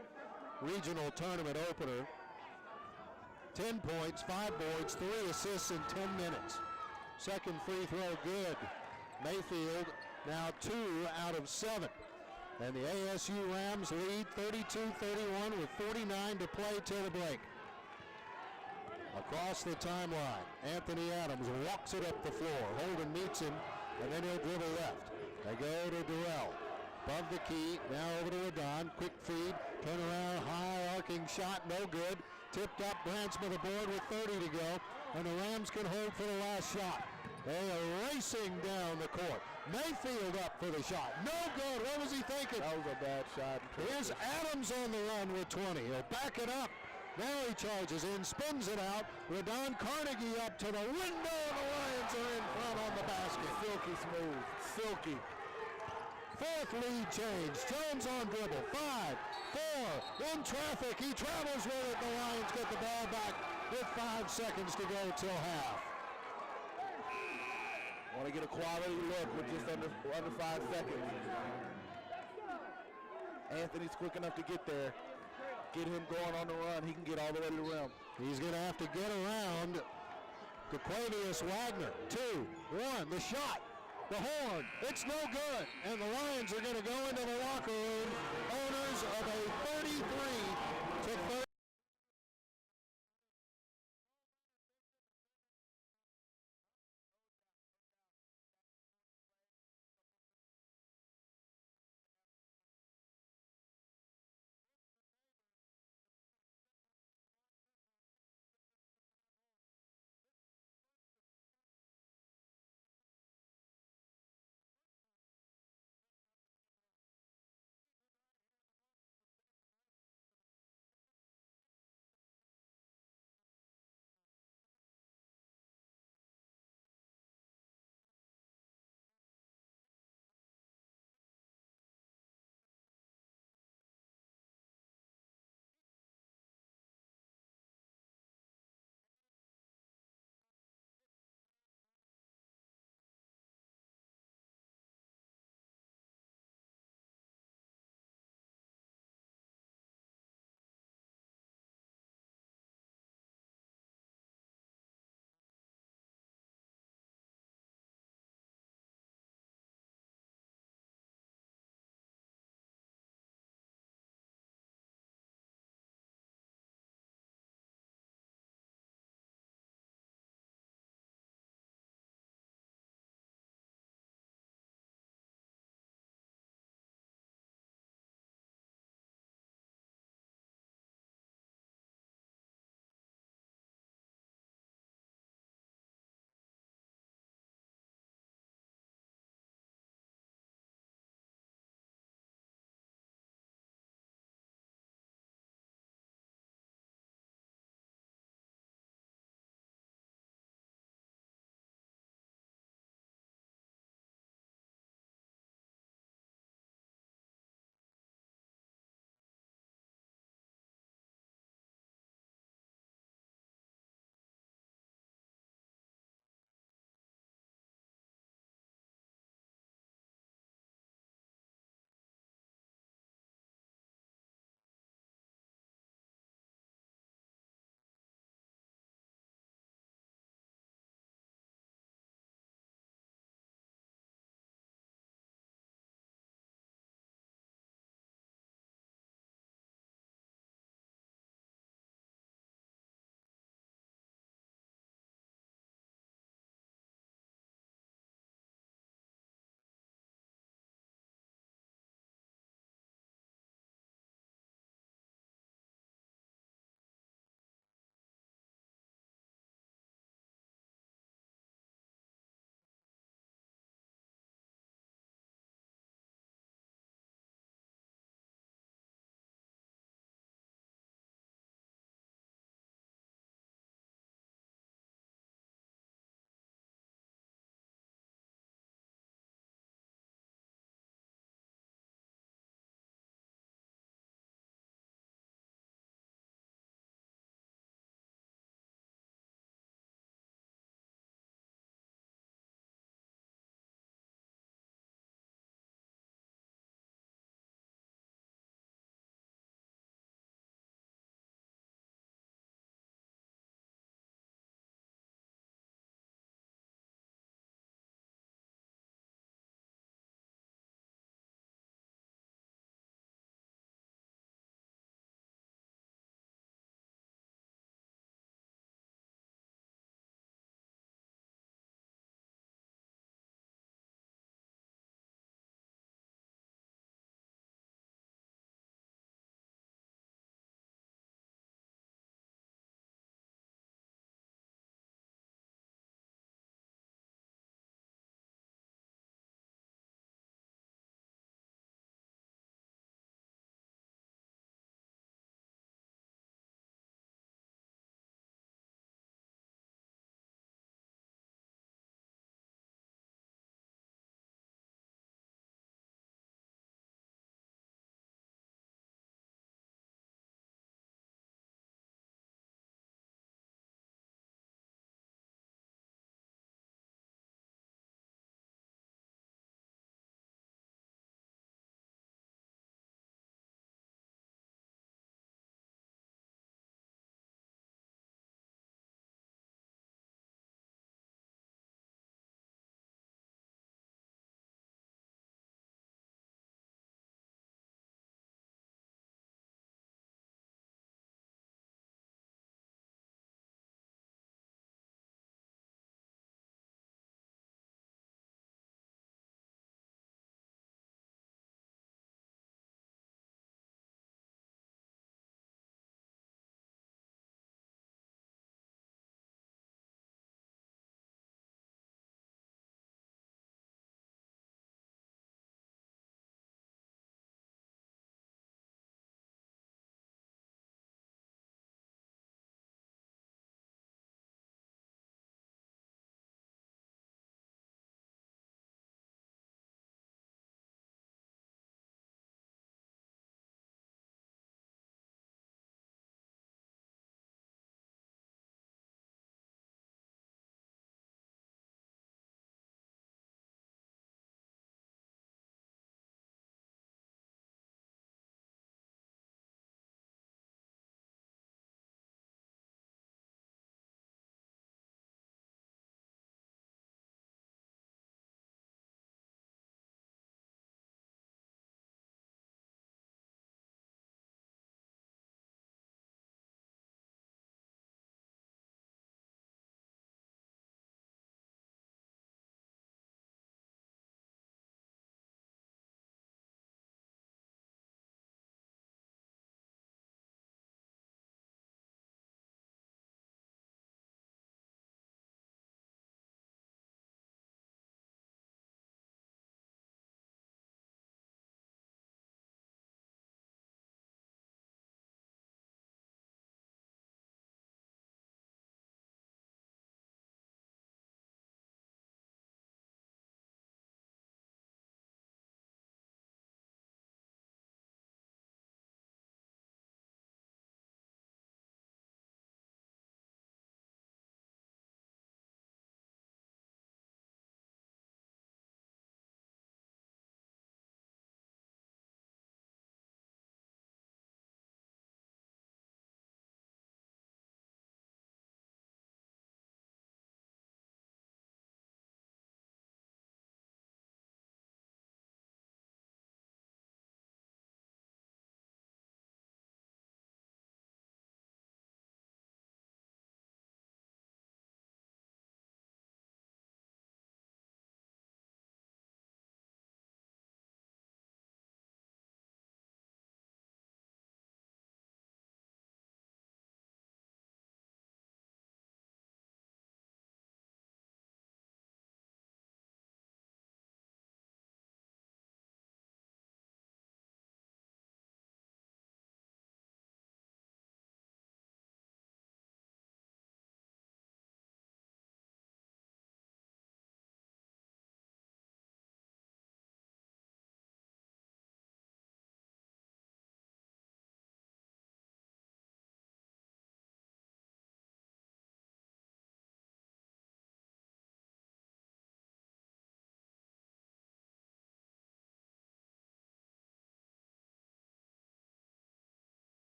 regional tournament opener. 10 points, 5 boards, 3 assists in 10 minutes. Second free throw good. Mayfield now 2 out of 7. And the ASU Rams lead 32-31 with 49 to play till the break. Across the timeline, Anthony Adams walks it up the floor. Holden meets him, and then he'll dribble left. They go to Durrell. Above the key, now over to LaDon. Quick feed, turn around, high arcing shot, no good. Tipped up, Brandsma the board with 30 to go, and the Rams can hold for the last shot. They are racing down the court. Mayfield up for the shot. No good. What was he thinking? That was a bad shot. Here's Adams on the run with 20. He'll back it up. Now he charges in, spins it out. LaDon Carnegie up to the window, and the Lions are in front on the basket. Silky smooth. Silky. Fourth lead change. Jones on dribble. 5, 4, in traffic. He travels with it. The Lions get the ball back with 5 seconds to go till half. Want to get a quality look with just under 5 seconds. Anthony's quick enough to get there. Get him going on the run. He can get all the way to the rim. He's going to have to get around to Quavius Wagner. 2, 1, the shot. The horn, it's no good. And the Lions are going to go into the locker room, owners of a 33-30.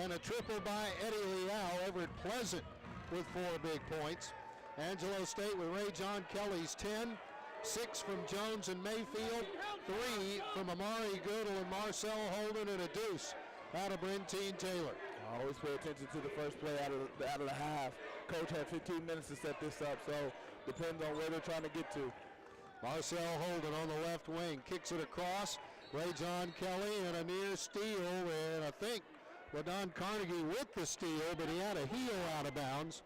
and a triple by Eddie Leal. Everett Pleasant with 4 big points. Angelo State with Ray John Kelly's 10, 6 from Jones and Mayfield, 3 from Amari Goodell and Marcel Holden, and a deuce out of Brentine Taylor. Always pay attention to the first play out of the half. Coach had 15 minutes to set this up, so depends on where they're trying to get to. Marcel Holden on the left wing, kicks it across. Ray John Kelly and a near steal, and I think LaDon Carnegie with the steal, but he had a heel out of bounds.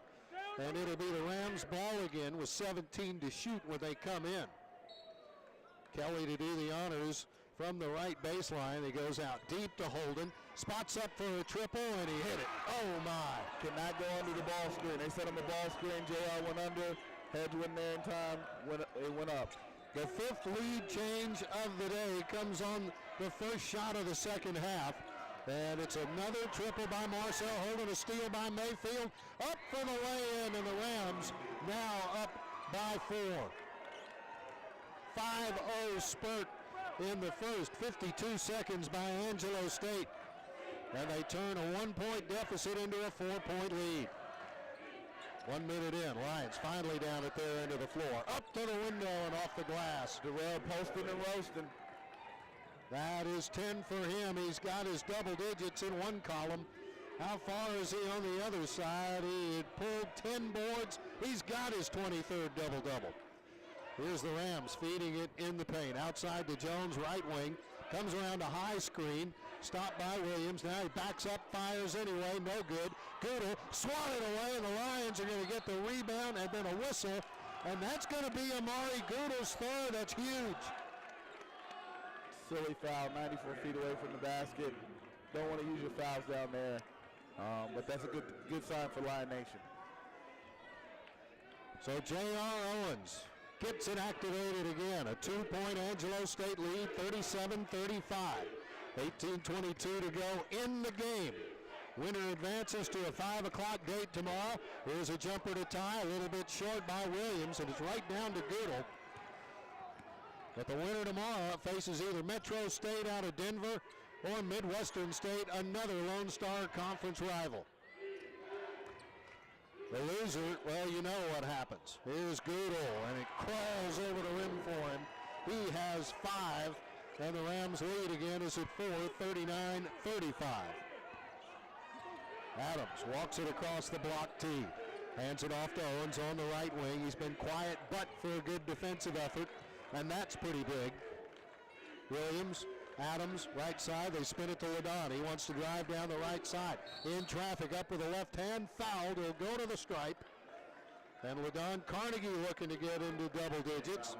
And it'll be the Rams' ball again with 17 to shoot when they come in. Kelly to do the honors from the right baseline. He goes out deep to Holden, spots up for a triple, and he hit it. Oh my. Cannot go under the ball screen. They set him a ball screen. JR went under. Had to win there in time. It went up. The 5th lead change of the day comes on the first shot of the second half. And it's another triple by Marcel Holden, a steal by Mayfield. Up for the lay-in, and the Rams now up by 4. 5-0 spurt in the first, 52 seconds by Angelo State. And they turn a 1-point deficit into a 4-point lead. 1 minute in, Lions finally down at their end of the floor. Up to the window and off the glass. Darrell posting and roasting. That is 10 for him. He's got his double digits in one column. How far is he on the other side? He had pulled 10 boards. He's got his 23rd double-double. Here's the Rams feeding it in the paint. Outside to Jones, right wing. Comes around a high screen. Stopped by Williams. Now he backs up, fires anyway. No good. Goodell swatted away, and the Lions are going to get the rebound and then a whistle. And that's going to be Amari Goodell's third. That's huge. Silly foul, 94 feet away from the basket. Don't want to use your fouls down there, but that's a good sign for Lion Nation. So J.R. Owens gets it activated again. A 2-point Angelo State lead, 37-35. 18:22 to go in the game. Winner advances to a 5 o'clock date tomorrow. Here's a jumper to tie, a little bit short by Williams, and it's right down to Goodell. But the winner tomorrow faces either Metro State out of Denver or Midwestern State, another Lone Star Conference rival. The loser, well, you know what happens. Here's Goodell, and it crawls over the rim for him. He has 5, and the Rams lead again is at 4, 39-35. Adams walks it across the block tee. Hands it off to Owens on the right wing. He's been quiet, but for a good defensive effort. And that's pretty big. Williams, Adams, right side. They spin it to LaDon. He wants to drive down the right side. In traffic, up with the left hand. Fouled. He'll go to the stripe. And LaDon Carnegie looking to get into double digits.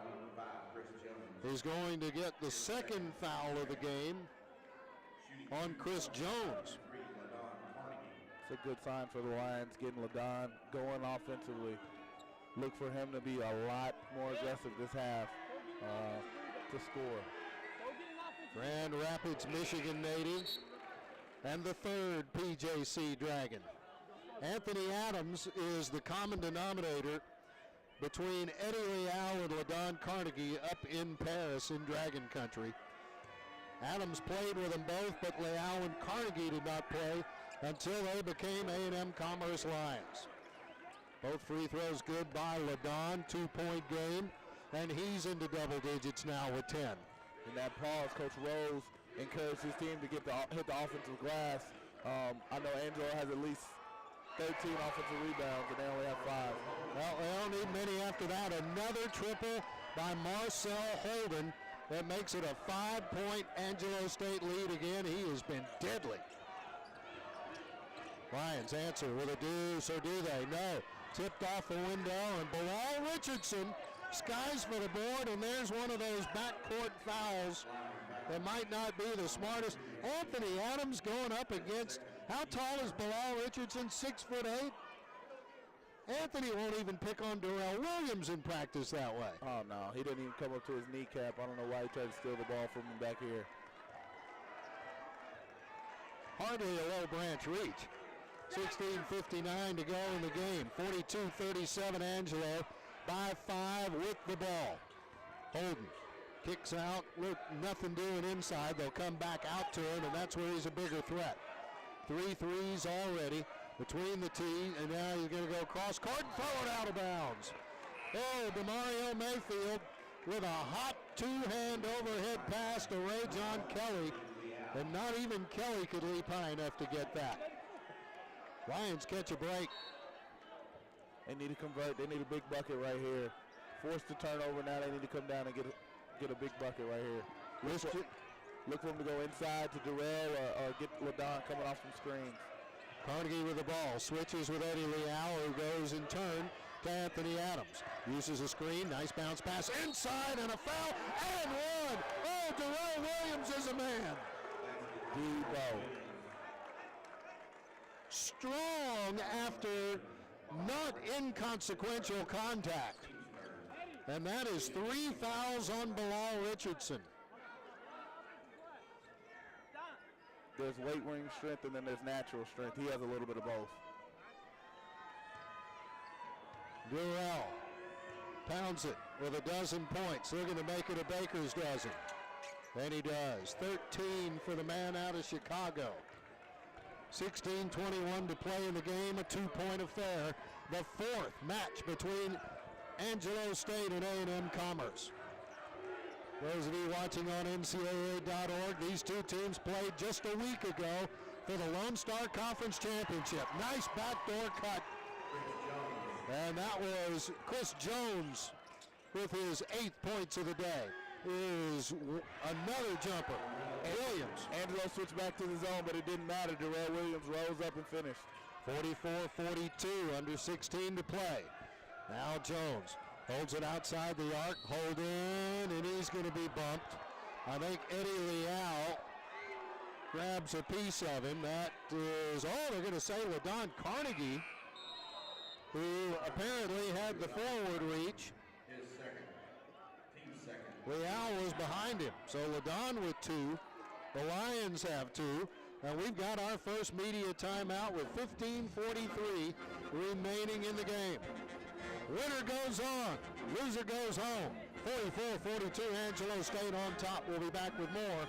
He's going to get the second foul of the game on Chris Jones. It's a good sign for the Lions, getting LaDon going offensively. Look for him to be a lot more aggressive this half to score. Grand Rapids, Michigan native, and the third PJC Dragon. Anthony Adams is the common denominator between Eddie Leal and LaDon Carnegie up in Paris in Dragon Country. Adams played with them both, but Leal and Carnegie did not play until they became A&M Commerce Lions. Both free throws good by LaDon, 2-point game, and he's into double digits now with 10. In that pause, Coach Rose encouraged his team to hit the offensive glass. I know Angelo has at least 13 offensive rebounds, and they only have 5. Well, they don't need many after that. Another triple by Marcel Holden that makes it a 5-point Angelo State lead again. He has been deadly. Lions answer with a deuce, or do they? No. Tipped off the window, and Bilal Richardson skies for the board, and there's one of those backcourt fouls that might not be the smartest. Anthony Adams going up against, how tall is Bilal Richardson? 6'8"? Anthony won't even pick on Darrell Williams in practice that way. Oh, no. He didn't even come up to his kneecap. I don't know why he tried to steal the ball from him back here. Hardly a low branch reach. 16:59 to go in the game. 42-37 Angelo by 5 with the ball. Holden kicks out. Look, nothing doing inside. They'll come back out to him, and that's where he's a bigger threat. 3 threes already between the tees, and now he's going to go cross court and throw it out of bounds. Oh, DeMario Mayfield with a hot two-hand overhead pass to Ray John Kelly, and not even Kelly could leap high enough to get that. Lions catch a break. They need to convert. They need a big bucket right here. Forced to turnover now. They need to come down and get a big bucket right here. Look for him to go inside to Durrell or get LaDon coming off some screens. Carnegie with the ball. Switches with Eddie Leal, who goes in turn to Anthony Adams. Uses a screen. Nice bounce pass inside and a foul and one. Oh, Durrell Williams is a man. Debo. Strong after not inconsequential contact. And that is 3 fouls on Bilal Richardson. There's weight room strength and then there's natural strength. He has a little bit of both. Durrell pounds it with a dozen points. Looking to make it a baker's dozen. And he does. 13 for the man out of Chicago. 16:21 to play in the game, a 2-point affair. The 4th match between Angelo State and A&M Commerce. Those of you watching on NCAA.org, these two teams played just a week ago for the Lone Star Conference Championship. Nice backdoor cut. And that was Chris Jones with his 8th points of the day. Is another jumper. Williams. Angelo switched back to the zone, but it didn't matter. Durrell Williams rose up and finished. 44-42, under 16 to play. Now Jones holds it outside the arc, hold in, and he's going to be bumped. I think Eddie Leal grabs a piece of him. That is, they're going to say LaDon Carnegie, who apparently had the forward reach. Leal was behind him, so LaDon with 2. The Lions have 2, and we've got our first media timeout with 15:43 remaining in the game. Winner goes on, loser goes home. 44-42, Angelo State on top. We'll be back with more.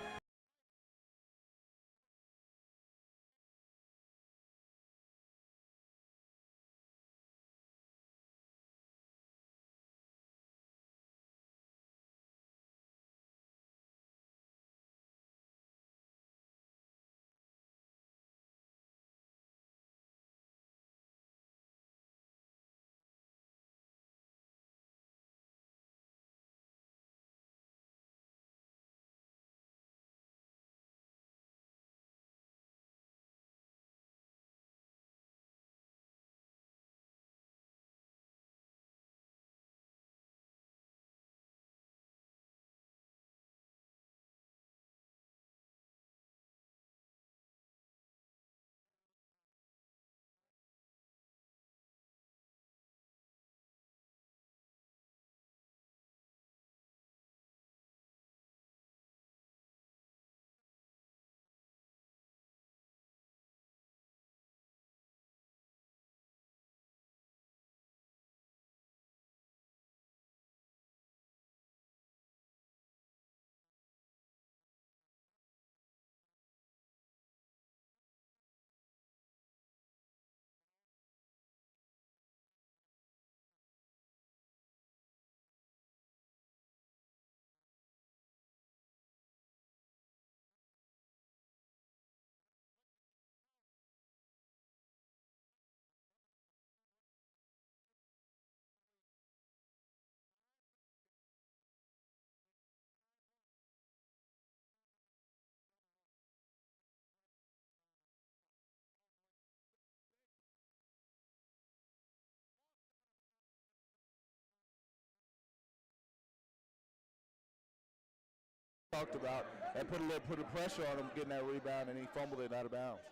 Talked about that put a pressure on him getting that rebound, and he fumbled it out of bounds.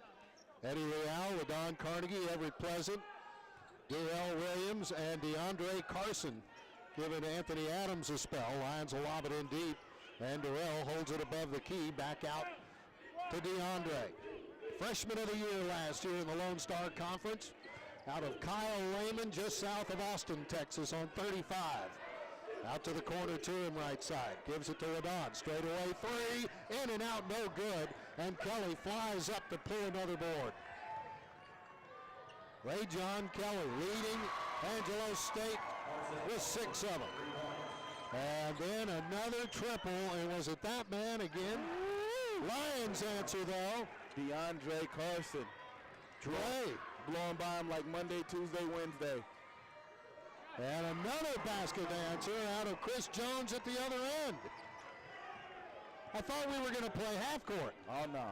Eddie Leal, LaDon Carnegie, Everett Pleasant, Durrell Williams, and DeAndre Carson giving Anthony Adams a spell. Lions will lob it in deep, and Durrell holds it above the key, back out to DeAndre. Freshman of the year last year in the Lone Star Conference, out of Kyle Lehman, just south of Austin, Texas, on 35. Out to the corner to him, right side. Gives it to LaDon. Straight away 3. In and out, no good. and Kelly flies up to pull another board. Ray John Kelly leading Angelo State with 6 of them. And then another triple, and was it that man again? Lions answer though. DeAndre Carson. Dre. Blowing by him like Monday, Tuesday, Wednesday. And another basket answer out of Chris Jones at the other end. I thought we were going to play half court. Oh, no.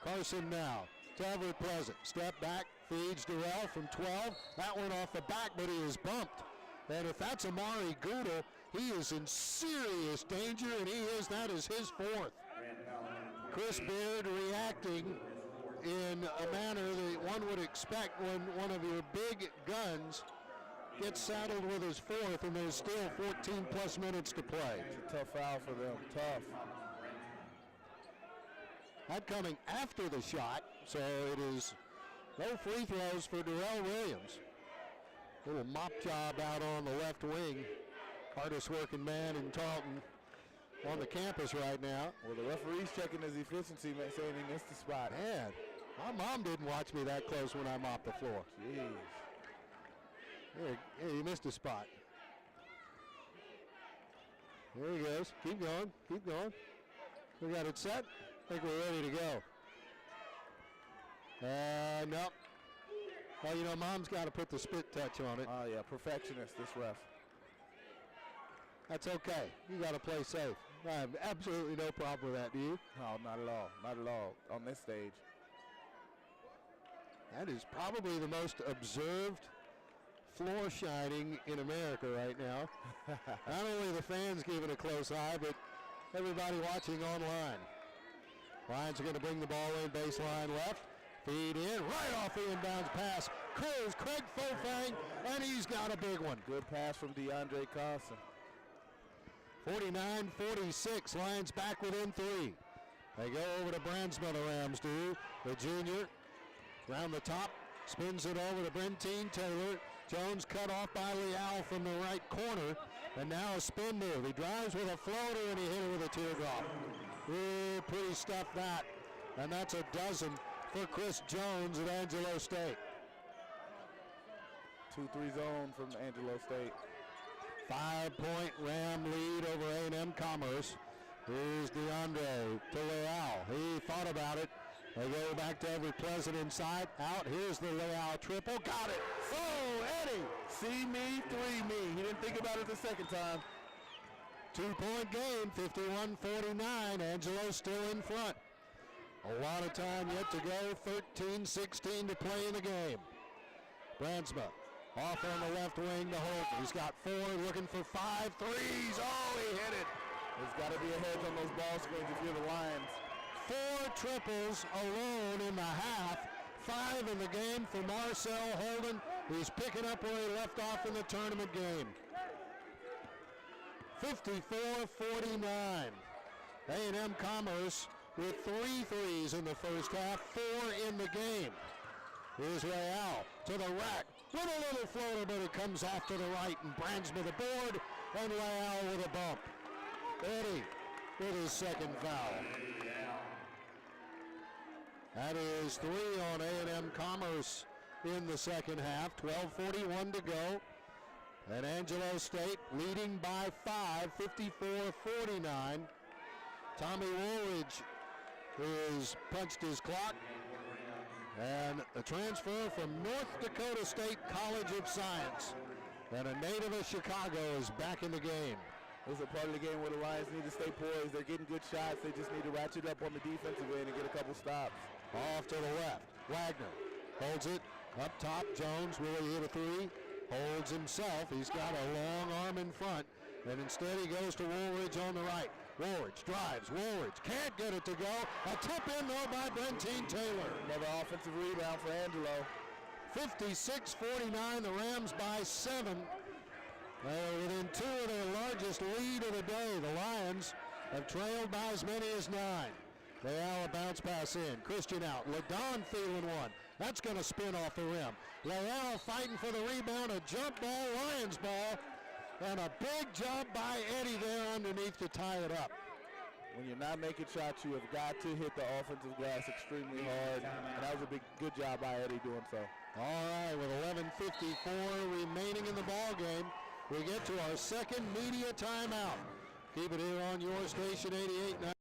Carson now to Everett Pleasant. Step back, feeds Durrell from 12. That went off the back, but he is bumped. And if that's Amari Goodell, he is in serious danger, and that is his 4th. Chris Beard reacting in a manner that one would expect when one of your big guns gets saddled with his 4th, and there's still 14 plus minutes to play. It's a tough foul for them, tough. That coming after the shot, so it is no free throws for Darrell Williams. Little mop job out on the left wing. Hardest working man in Tarleton on the campus right now. Well, the referee's checking his efficiency, saying he missed the spot. Man, my mom didn't watch me that close when I mopped the floor. Jeez. Yeah, he missed a spot. There he goes. Keep going. Keep going. We got it set. I think we're ready to go. Nope. Well, you know, Mom's got to put the spit touch on it. Oh, yeah, perfectionist, this ref. That's okay. You got to play safe. I have absolutely no problem with that, do you? No, not at all. Not at all on this stage. That is probably the most observed floor shining in America right now. Not only the fans giving a close eye, but everybody watching online. Lions are going to bring the ball in, baseline left. Feed in, right off the inbounds pass. Craig Fofang, and he's got a big one. Good pass from DeAndre Carson. 49-46, Lions back within 3. They go over to Brandsma, the Rams do. The junior, around the top, spins it over to Brentine Taylor. Jones cut off by Leal from the right corner, and now a spin move. He drives with a floater, and he hit it with a teardrop. Ooh, pretty stuff that. And that's a dozen for Chris Jones at Angelo State. 2-3 zone from Angelo State. 5-point Ram lead over A&M Commerce. Here's DeAndre to Leal. He thought about it. They go back to Everett Pleasant inside. Out. Here's the Leal triple. Got it. Oh, Eddie. See me, 3 me. He didn't think about it the second time. 2-point game, 51-49. Angelo still in front. A lot of time yet to go. 13-16 to play in the game. Brandsma off on the left wing to Holton. He's got 4, looking for 5 threes. Oh, he hit it. There's got to be a hedge on those ball screens if you're the Lions. 4 triples alone in the half. 5 in the game for Marcel Holden. He's picking up where he left off in the tournament game. 54-49. A&M Commerce with 3 threes in the first half, 4 in the game. Here's Real to the rack with a little floater, but it comes off to the right, and Brandsma the board, and Real with a bump. Eddie with his second foul. That is 3 on A&M Commerce in the second half. 12:41 to go. And Angelo State leading by 5, 54-49. Tommy Woolridge has punched his clock. And a transfer from North Dakota State College of Science. And a native of Chicago is back in the game. This is a part of the game where the Lions need to stay poised. They're getting good shots. They just need to ratchet up on the defensive end and get a couple stops. Off to the left. Wagner holds it. Up top, Jones. Will he hit a 3? Holds himself. He's got a long arm in front. And instead he goes to Woolridge on the right. Woolridge drives. Woolridge can't get it to go. A tip in though by Brentine Taylor. Another offensive rebound for Angelo. 56-49. The Rams by 7. They're within 2 of their largest lead of the day. The Lions have trailed by as many as 9. Leal a bounce pass in. Christian out. Ladon feeling one. That's going to spin off the rim. Leal fighting for the rebound. A jump ball, Lions ball. And a big job by Eddie there underneath to tie it up. When you're not making shots, you have got to hit the offensive glass extremely hard, and that was a good job by Eddie doing so. All right, with 11:54 remaining in the ball game, we get to our second media timeout. Keep it here on your station, 88.9.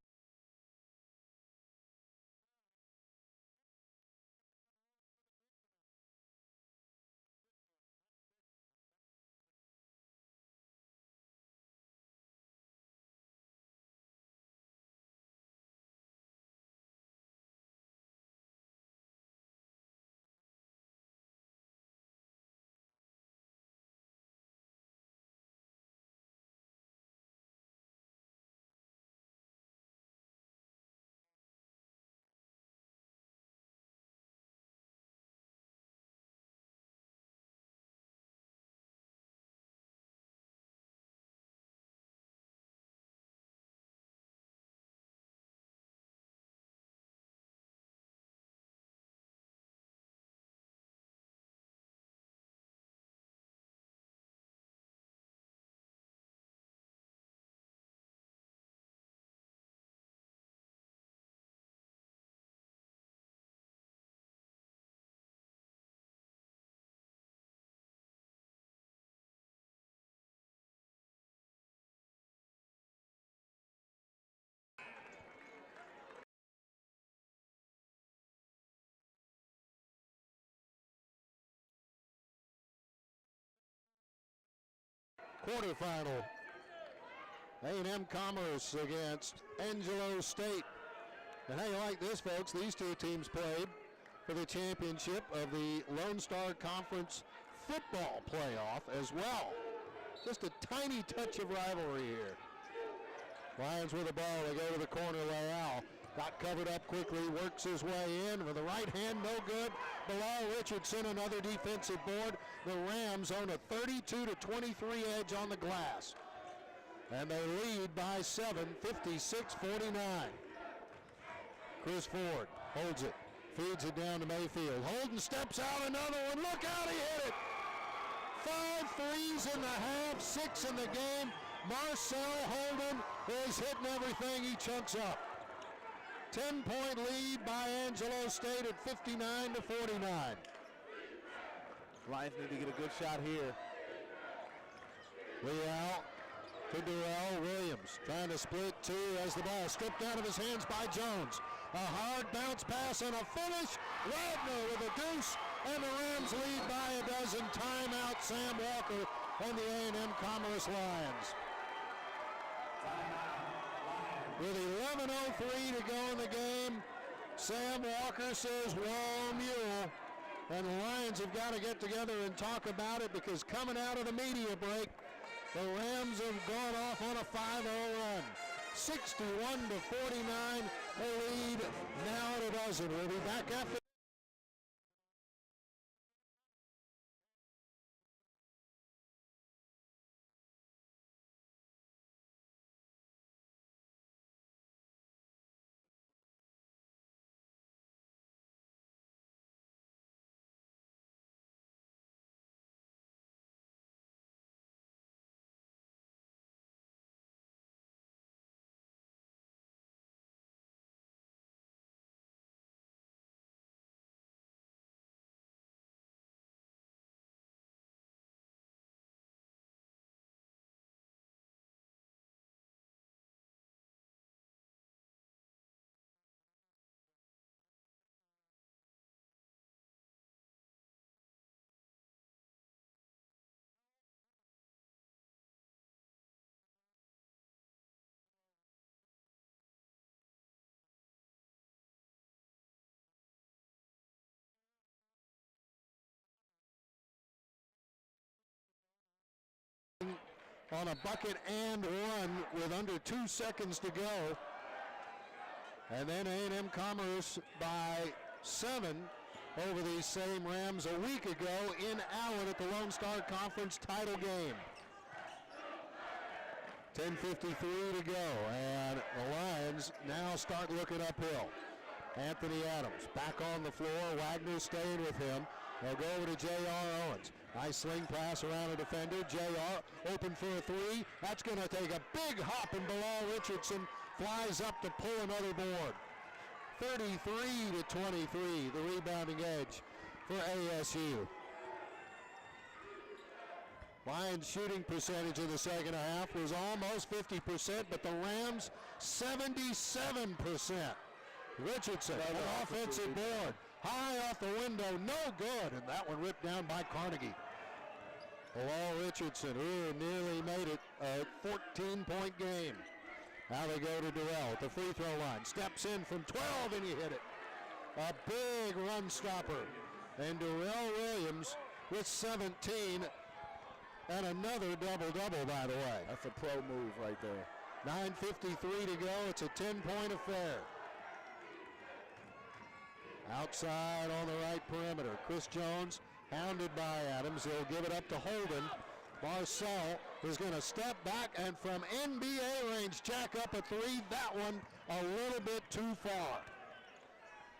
Quarterfinal, A&M Commerce against Angelo State. And how you like this, folks? These two teams played for the championship of the Lone Star Conference football playoff as well. Just a tiny touch of rivalry here. Lions with the ball, they go to the corner. Leal got covered up quickly, works his way in with the right hand, no good. Bilal Richardson, another defensive board. The Rams own a 32-23 edge on the glass. And they lead by 7, 56-49. Chris Ford holds it, feeds it down to Mayfield. Holden steps out, another one. Look out, he hit it. 5 threes in the half, 6 in the game. Marcel Holden is hitting everything he chunks up. 10-point lead by Angelo State at 59-49. Lions need to get a good shot here. Leal to Durrell Williams, trying to split two as the ball stripped out of his hands by Jones. A hard bounce pass and a finish. Wagner with a deuce, and the Rams lead by a dozen. Timeout, Sam Walker and the A&M Commerce Lions. With 11:03 to go in the game, Sam Walker says, "Whoa, mule." And the Lions have got to get together and talk about it, because coming out of the media break, the Rams have gone off on a 5-0 run. 61-49, they lead now at a dozen. We'll be back after. On a bucket and one with under 2 seconds to go. And then A&M Commerce by 7 over these same Rams a week ago in Allen at the Lone Star Conference title game. 10:53 to go, and the Lions now start looking uphill. Anthony Adams back on the floor. Wagner staying with him. They'll go over to J.R. Owens. Nice sling pass around a defender. J.R. open for a three. That's going to take a big hop, and Bilal Richardson flies up to pull another board. 33-23, the rebounding edge for ASU. Lions' shooting percentage in the second half was almost 50%, but the Rams 77%. Richardson, an offensive board, high off the window, no good, and that one ripped down by Carnegie. Bilal Richardson, who nearly made it a 14-point game. Now they go to Durrell at the free throw line. Steps in from 12 and he hit it. A big run stopper. And Durrell Williams with 17 and another double-double, by the way. That's a pro move right there. 9:53 to go. It's a 10-point affair. Outside on the right perimeter. Chris Jones hounded by Adams. He'll give it up to Holden. Marcel is going to step back and from NBA range jack up a three. That one a little bit too far.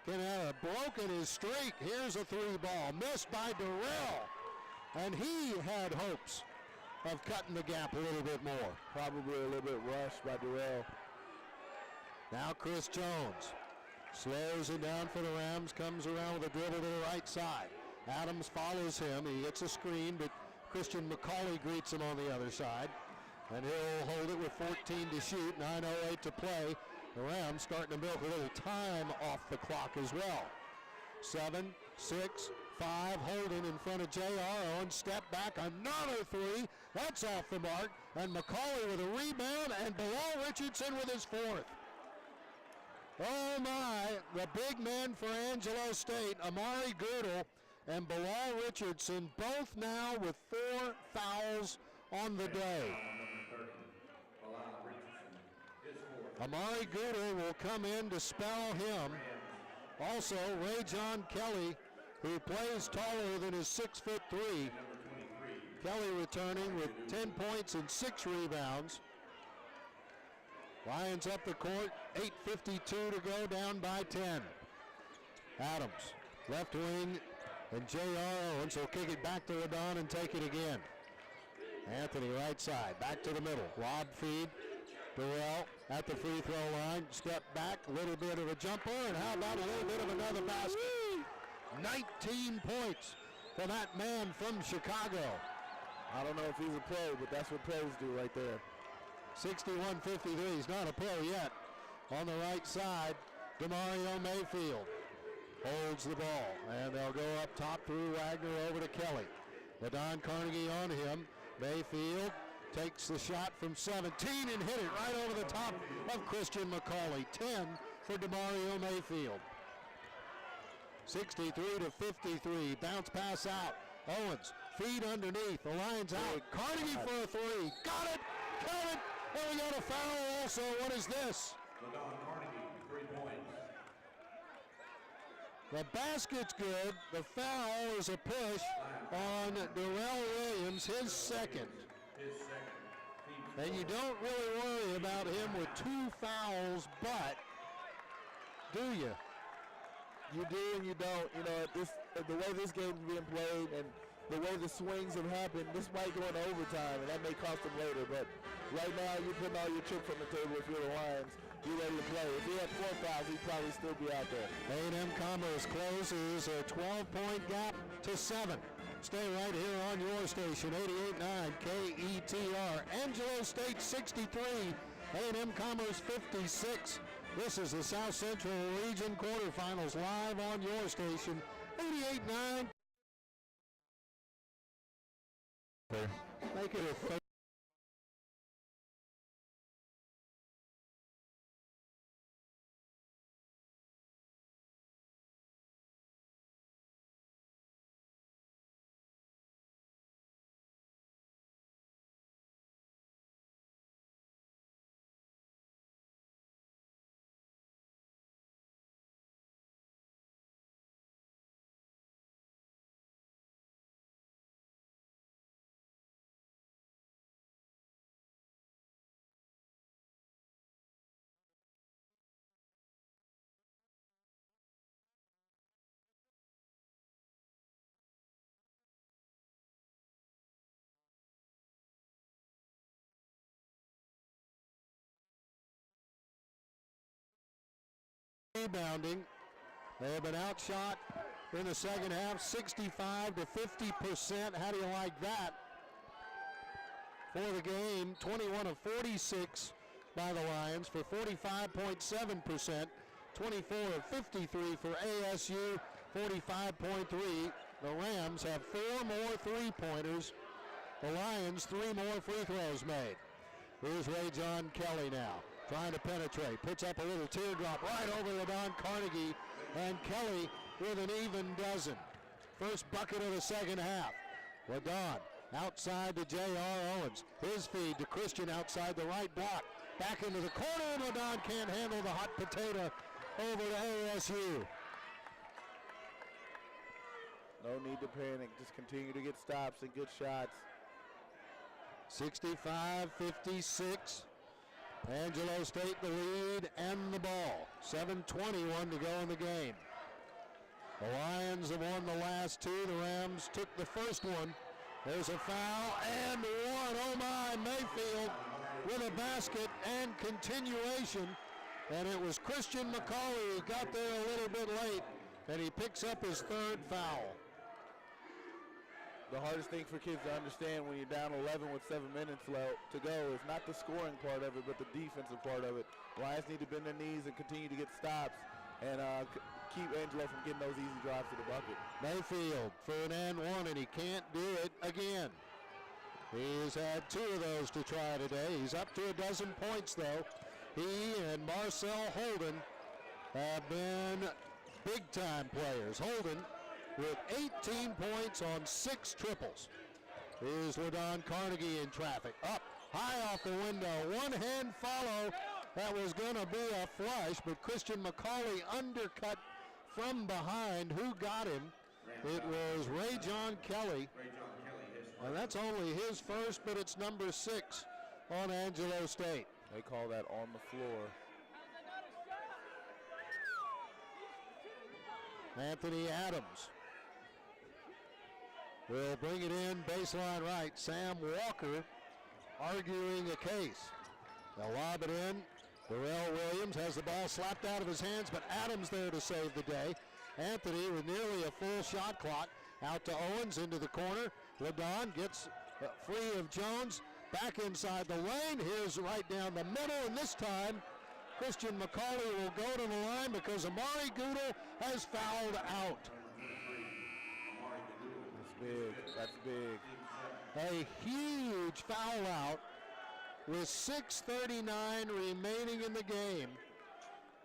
Canara broken his streak. Here's a three ball missed by Durrell. And he had hopes of cutting the gap a little bit more. Probably a little bit rushed by Durrell. Now Chris Jones slows it down for the Rams, comes around with a dribble to the right side. Adams follows him. He hits a screen, but Christian McCauley greets him on the other side. And he'll hold it with 14 to shoot, 9:08 to play. The Rams starting to milk a little time off the clock as well. 7, 6, 5, Holden in front of J.R. Owen, step back, another three. That's off the mark. And McCauley with a rebound, and Bilal Richardson with his fourth. Oh my, the big men for Angelo State, Amari Goodell and Bilal Richardson, both now with 4 fouls on the day. Amari Goodell will come in to spell him. Also, Ray John Kelly, who plays taller than his 6'3". Kelly returning with 10 points and 6 rebounds. Lions up the court, 8:52 to go, down by 10. Adams, left wing, and J.R. Owens will kick it back to Ladon and take it again. Anthony right side, back to the middle, lob feed. Durrell at the free throw line, step back, a little bit of a jumper, and how about a little bit of another basket? 19 points for that man from Chicago. I don't know if he's a pro, but that's what pros do right there. 61-53, he's not a pro yet. On the right side, DeMario Mayfield holds the ball, and they'll go up top through Wagner over to Kelly. Ladon Carnegie on him. Mayfield takes the shot from 17 and hit it right over the top of Christian McCauley. 10 for DeMario Mayfield. 63-53, bounce pass out. Owens, feed underneath, the line's out. Carnegie for a three, got it, count it, and we got a foul also. What is this? The basket's good. The foul is a push on Durrell Williams, his second. And you don't really worry about him with 2 fouls, but do you? You do and you don't. You know, the way this game's being played and the way the swings have happened, this might go into overtime, and that may cost them later. But right now, you're putting all your chips on the table if you're the Lions. You're ready to play. If he had 4 fouls, he'd probably still be out there. A&M Commerce closes a 12-point gap to 7. Stay right here on your station, 88.9 KETR. Angelo State 63, A&M Commerce 56. This is the South Central Region quarterfinals live on your station, 88.9. Make it a rebounding. They have been outshot in the second half, 65 to 50%. How do you like that? For the game, 21 of 46 by the Lions for 45.7%. 24 of 53 for ASU, 45.3. The Rams have 4 more three-pointers. The Lions 3 more free throws made. Here's Ray John Kelly now, trying to penetrate. Puts up a little teardrop right over LaDon Carnegie, and Kelly with an even dozen. First bucket of the second half. LaDon outside to J.R. Owens. His feed to Christian outside the right block. Back into the corner, and LaDon can't handle the hot potato over to ASU. No need to panic. Just continue to get stops and good shots. 65-56. Angelo State the lead and the ball. 7:21 to go in the game. The Lions have won the last two. The Rams took the first one. There's a foul and one. Oh my, Mayfield with a basket and continuation. And it was Christian McCauley who got there a little bit late, and he picks up his third foul. The hardest thing for kids to understand when you're down 11 with 7 minutes to go is not the scoring part of it, but the defensive part of it. Lions need to bend their knees and continue to get stops and keep Angelo from getting those easy drives to the bucket. Mayfield for an and one, and he can't do it again. He's had 2 of those to try today. He's up to a dozen points, though. He and Marcel Holden have been big-time players. Holden with 18 points on 6 triples. Here's LaDon Carnegie in traffic. Up, high off the window. One-hand follow. That was going to be a flush, but Christian McCauley undercut from behind. Who got him? It was Ray John Kelly. And that's only his first, but it's number 6 on Angelo State. They call that on the floor. Anthony Adams will bring it in baseline right. Sam Walker arguing a case. They'll lob it in. Darrell Williams has the ball slapped out of his hands, but Adams there to save the day. Anthony with nearly a full shot clock. Out to Owens into the corner. LaDon gets free of Jones. Back inside the lane. Here's right down the middle, and this time Christian McCauley will go to the line because Amari Goodell has fouled out. That's big. That's big. A huge foul out with 6:39 remaining in the game.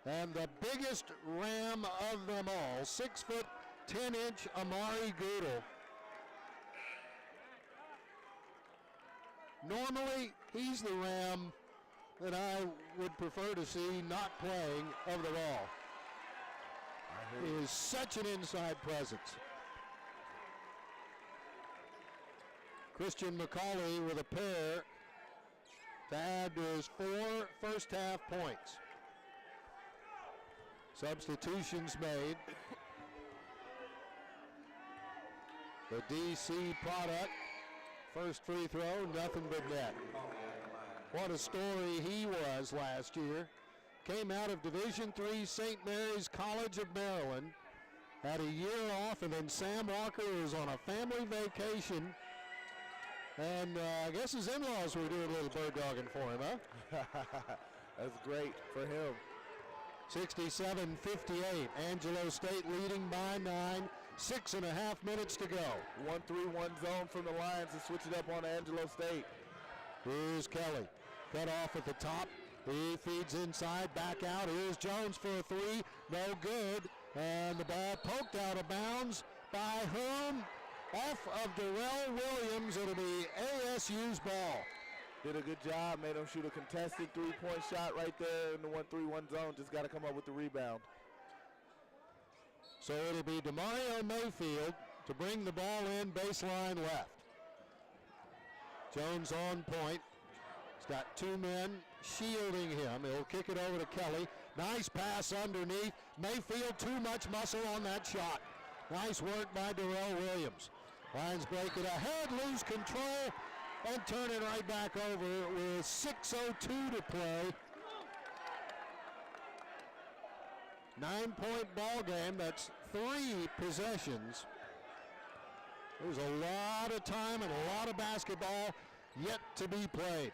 And the biggest Ram of them all, 6'10" Amari Goodell. Normally, he's the Ram that I would prefer to see not playing of the ball. He is such an inside presence. Christian McCauley with a pair to add to his 4 first half points. Substitutions made. The DC product, first free throw, nothing but net. What a story he was last year. Came out of Division III St. Mary's College of Maryland, had a year off, and then Sam Walker was on a family vacation. And I guess his in-laws were doing a little bird dogging for him, huh? That's great for him. 67-58. Angelo State leading by 9. 6.5 minutes to go. 1-3-1 zone from the Lions to switch it up on Angelo State. Here's Kelly. Cut off at the top. He feeds inside, back out. Here's Jones for a 3. No good. And the ball poked out of bounds by whom? Off of Darrell Williams. It'll be ASU's ball. Did a good job. Made him shoot a contested 3-point shot right there in the 1-3-1 zone. Just got to come up with the rebound. So it'll be DeMario Mayfield to bring the ball in baseline left. Jones on point. He's got 2 men shielding him. He'll kick it over to Kelly. Nice pass underneath. Mayfield, too much muscle on that shot. Nice work by Darrell Williams. Lions break it ahead, lose control, and turn it right back over with 6:02 to play. 9-point ball game. That's 3 possessions. There's a lot of time and a lot of basketball yet to be played.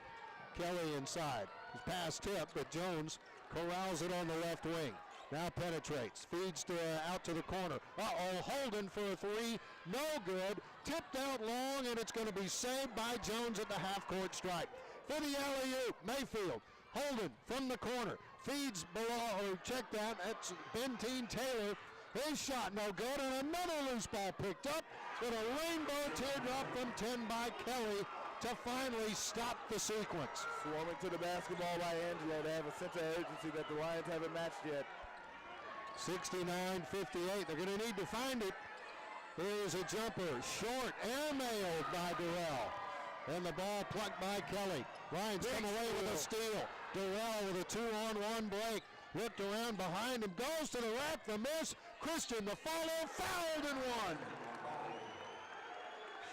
Kelly inside. His pass tipped, but Jones corrals it on the left wing. Now penetrates, feeds out to the corner. Holden for a 3, no good. Tipped out long, and it's going to be saved by Jones at the half-court stripe. For the alley-oop, Mayfield. Holden from the corner, feeds below, or checked out. That's Bentine Taylor. His shot no good, and another loose ball picked up with a rainbow teardrop from 10 by Kelly to finally stop the sequence. Swarming to the basketball by Angelo. They have a sense of urgency that the Lions haven't matched yet. 69-58. They're going to need to find it. Here's a jumper, short, airmailed by Durrell. And the ball plucked by Kelly. Lions come away with a steal. Durrell with a 2-on-1 break. Looked around behind him, goes to the rack, the miss. Christian, the follow, fouled and one.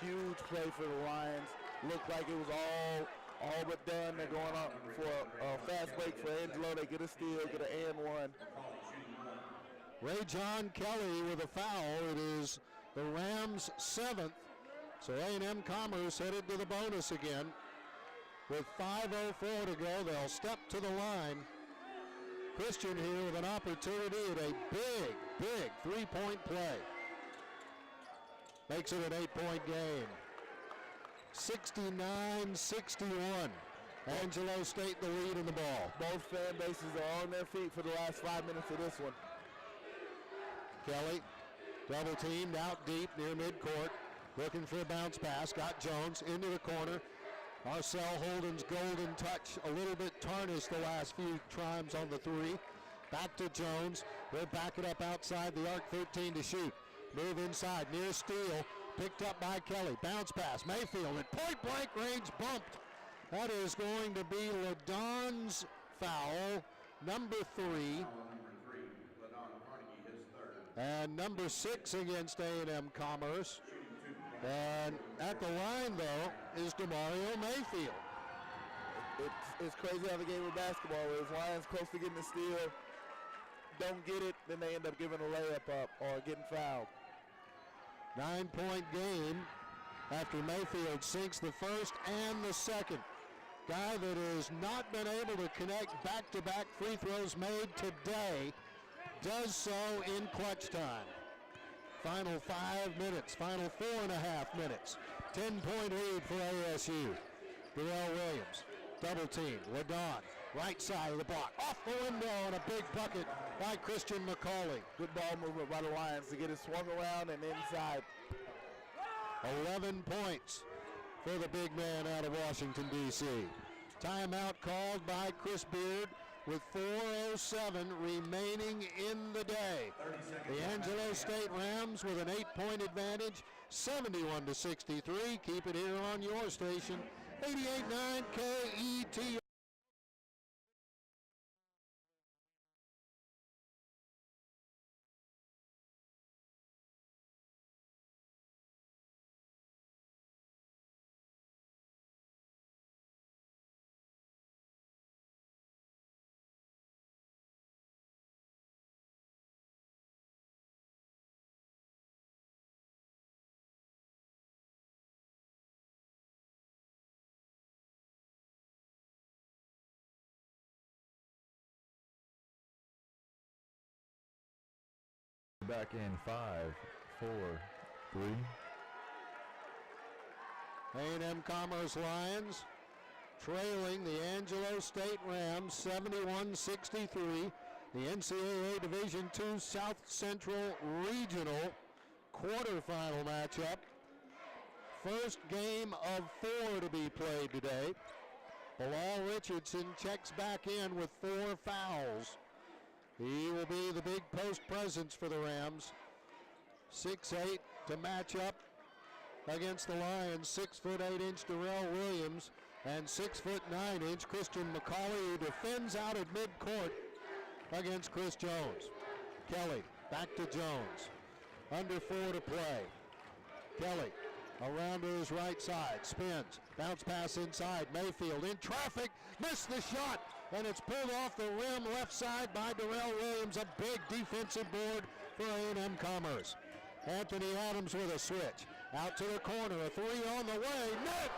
Huge play for the Lions. Looked like it was all but done. They're going up for a fast break for Angelo. They get a steal, get an and one. Ray John Kelly with a foul. It is the Rams' 7th. So A&M Commerce headed to the bonus again. With 5:04 to go, they'll step to the line. Christian here with an opportunity at a big, big three-point play. Makes it an 8-point game. 69-61. Angelo State the lead in the ball. Both fan bases are on their feet for the last 5 minutes of this one. Kelly, double teamed out deep near midcourt, looking for a bounce pass. Got Jones into the corner. Marcel Holden's golden touch a little bit tarnished the last few times on the 3. Back to Jones. They'll back it up outside the arc, 13 to shoot. Move inside, near steal. Picked up by Kelly. Bounce pass. Mayfield at point-blank range, bumped. That is going to be LaDon's foul, number 3. And number 6 against A&M Commerce. And at the line, though, is DeMario Mayfield. It's crazy how the game of basketball is. Lions close to getting the steal. Don't get it, then they end up giving a layup up or getting fouled. 9-point game after Mayfield sinks the first and the second. Guy that has not been able to connect back-to-back free throws made today does so in clutch time. Final 5 minutes, final 4.5 minutes. 10-point lead for ASU. Darrell Williams, double team. LaDon, right side of the block. Off the window and a big bucket by Christian McCauley. Good ball movement by the Lions to get it swung around and inside. 11 points for the big man out of Washington, D.C. Timeout called by Chris Beard with 4:07 remaining in the day. The Angelo State Rams with an 8-point advantage, 71-63. Keep it here on your station, 88.9 KET. Back in 5, 4, 3. A&M Commerce Lions trailing the Angelo State Rams 71-63. The NCAA Division II South Central Regional quarterfinal matchup. First game of 4 to be played today. Bilal Richardson checks back in with 4 fouls. He will be the big post presence for the Rams. 6'8" to match up against the Lions. 6'8" Darrell Williams and 6'9" Christian McCauley, who defends out at midcourt against Chris Jones. Kelly back to Jones. Under 4 to play. Kelly Around to his right side, spins, bounce pass inside, Mayfield in traffic, missed the shot, and it's pulled off the rim left side by Darrell Williams, a big defensive board for A&M Commerce. Anthony Adams with a switch, out to the corner, a three on the way, net!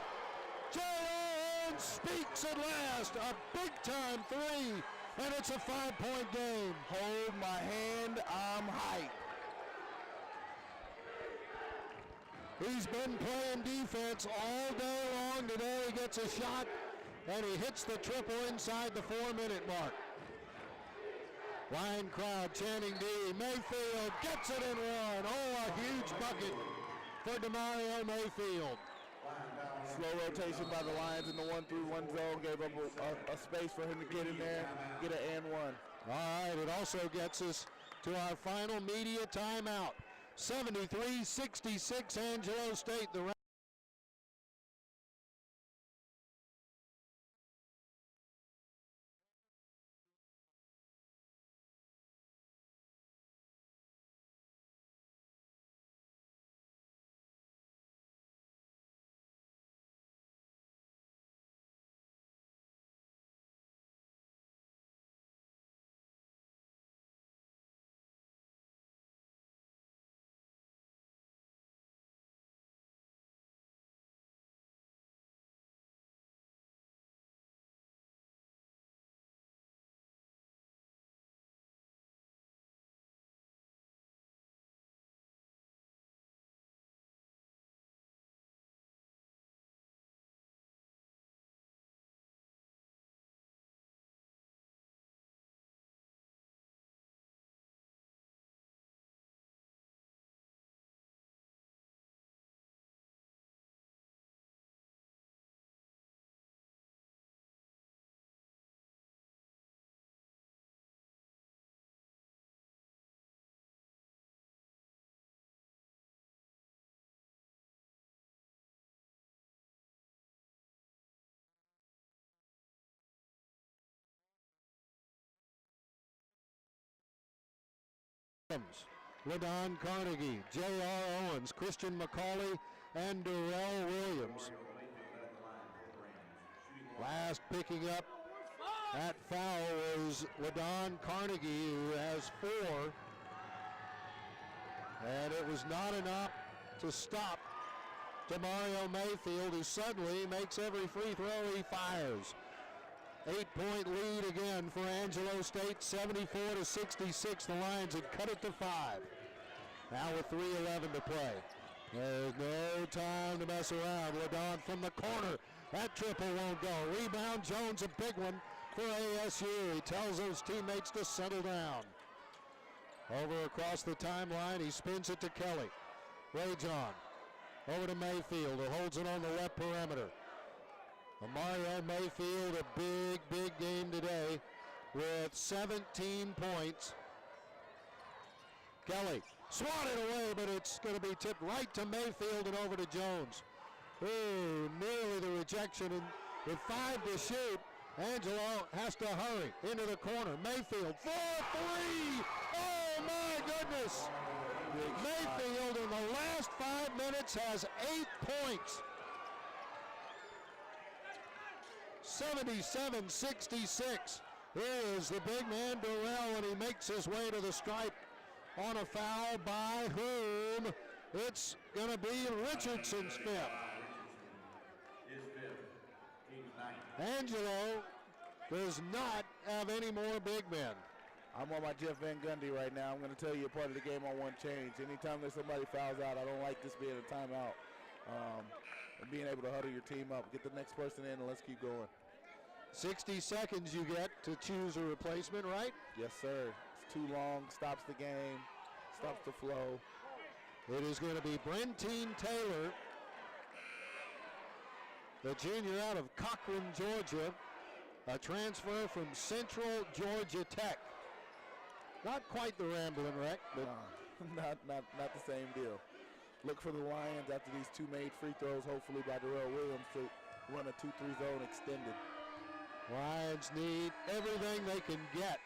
J.O. speaks at last, a big-time three, and it's a 5-point game. Hold my hand, I'm hyped. He's been playing defense all day long. Today he gets a shot, and he hits the triple inside the 4-minute mark. Lion crowd chanting D. Mayfield gets it in one. Oh, a huge bucket for DeMario Mayfield. Slow rotation by the Lions in the 1-3-1 zone. Gave up a space for him to get in there, get an and one. All right, it also gets us to our final media timeout. 73-66 Angelo State. The LaDon Carnegie, J.R. Owens, Christian McCauley, and Darrell Williams. Last picking up that foul was LaDon Carnegie, who has 4. And it was not enough to stop DeMario Mayfield, who suddenly makes every free throw he fires. 8-point lead again for Angelo State, 74-66. The Lions had cut it to 5. Now with 3:11 to play. There's no time to mess around. LaDon from the corner. That triple won't go. Rebound, Jones, a big one for ASU. He tells his teammates to settle down. Over across the timeline, he spins it to Kelly. Ray John. Over to Mayfield, who holds it on the left perimeter. Mario Mayfield, a big game today with 17 points. Kelly swatted away, but it's going to be tipped right to Mayfield and over to Jones. Ooh, nearly the rejection. And with 5 to shoot, Angelo has to hurry into the corner. Mayfield, 4-3. Oh, my goodness. Mayfield in the last 5 minutes has 8 points. 77-66. Here is the big man, Darrell, and he makes his way to the stripe on a foul by whom? It's going to be Richardson's 5th. Angelo does not have any more big men. I'm on my Jeff Van Gundy right now. I'm going to tell you a part of the game I want to change. Anytime that somebody fouls out, I don't like this being a timeout. And being able to huddle your team up, get the next person in, and let's keep going. 60 seconds you get to choose a replacement, right? Yes, sir. It's too long, stops the game, stops the flow. It is going to be Brentine Taylor, the junior out of Cochran, Georgia, a transfer from Central Georgia Tech. Not quite the Ramblin' Wreck, but not the same deal. Look for the Lions after these 2 made free throws, hopefully by Darrell Williams, to run a 2-3 zone extended. Lions need everything they can get,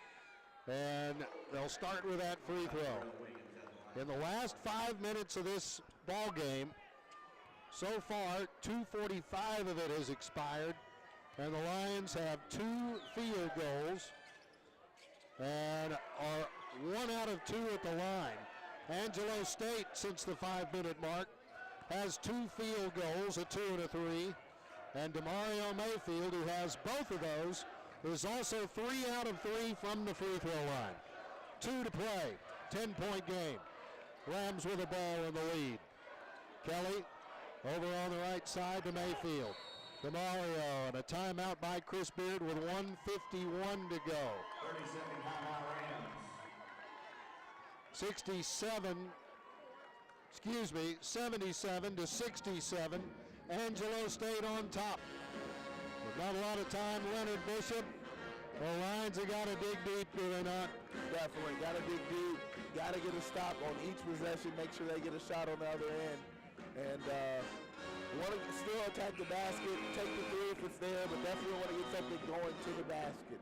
and they'll start with that free throw. In the last 5 minutes of this ball game, So far, 2:45 of it has expired, and the Lions have 2 field goals and are 1 out of 2 at the line. Angelo State, since the 5-minute mark, has 2 field goals, a 2 and a 3. And Demario Mayfield, who has both of those, is also 3 out of 3 from the free throw line. 2 to play, 10-point game. Rams with the ball in the lead. Kelly over on the right side to Mayfield. Demario and a timeout by Chris Beard with 1:51 to go. 30-second timeout Rams. 77 to 67. Angelo State on top. With not a lot of time, Leonard Bishop. The Lions have got to dig deep, do they not? Definitely, got to dig deep. Got to get a stop on each possession, make sure they get a shot on the other end. And want to still attack the basket, take the 3 if it's there, but definitely want to get something going to the basket.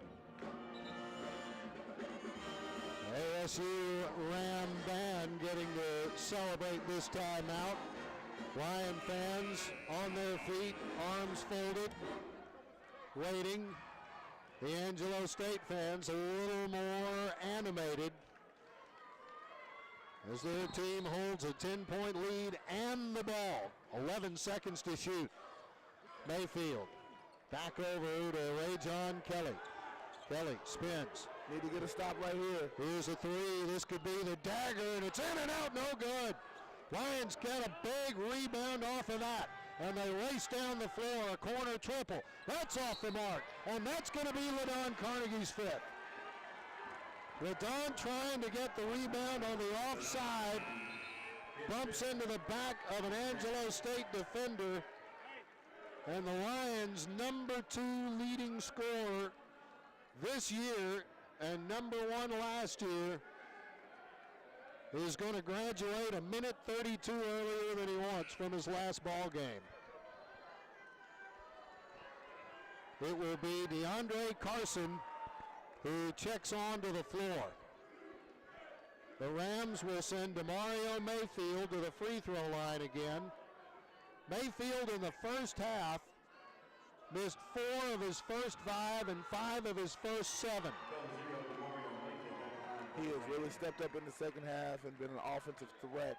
ASU Ram Band getting to celebrate this timeout. Lion fans on their feet, arms folded, waiting. The Angelo State fans a little more animated as their team holds a 10-point lead and the ball. 11 seconds to shoot. Mayfield back over to Ray-John Kelly. Kelly spins. Need to get a stop right here. Here's a 3. This could be the dagger, and it's in and out, no good. Lions get a big rebound off of that, and they race down the floor, a corner triple. That's off the mark, and that's going to be LaDon Carnegie's 5th. LaDon trying to get the rebound on the offside, bumps into the back of an Angelo State defender, and the Lions' number 2 leading scorer this year and number 1 last year is going to graduate a minute 32 earlier than he wants from his last ball game. It will be DeAndre Carson who checks onto the floor. The Rams will send Demario Mayfield to the free throw line again. Mayfield in the first half missed 4 of his first 5 and 5 of his first 7. He has really stepped up in the second half and been an offensive threat,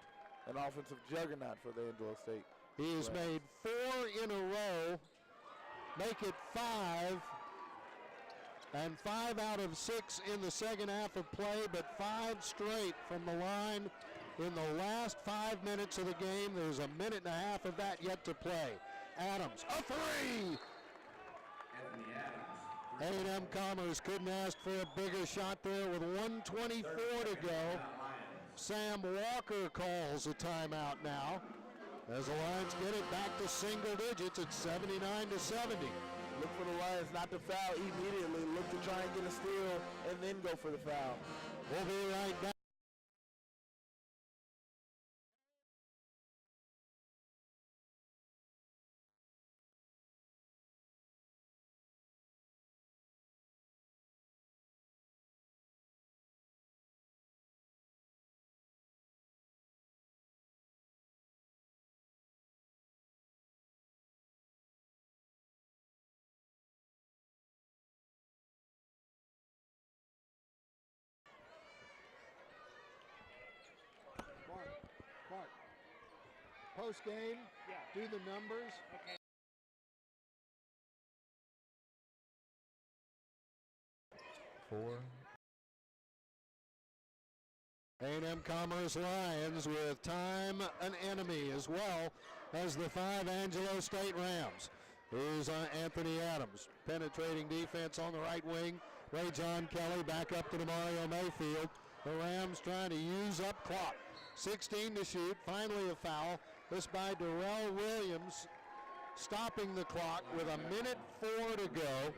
an offensive juggernaut for the Angelo State. He has made 4 in a row, make it 5, and 5 out of 6 in the second half of play, but 5 straight from the line in the last 5 minutes of the game. There's a minute and a half of that yet to play. Adams, a 3! A&M Commerce couldn't ask for a bigger shot there with 1:24 to go. Sam Walker calls a timeout now as the Lions get it back to single digits at 79 to 70. Look for the Lions not to foul immediately. Look to try and get a steal and then go for the foul. We'll be right back. Mark, post-game, do the numbers. Okay. A&M Commerce Lions with time an enemy as well as the 5 Angelo State Rams. Here's Anthony Adams, penetrating defense on the right wing. Ray-John Kelly back up to Demario Mayfield. The Rams trying to use up clock. 16 to shoot, finally a foul. This by Darrell Williams, stopping the clock with a minute 4 to go.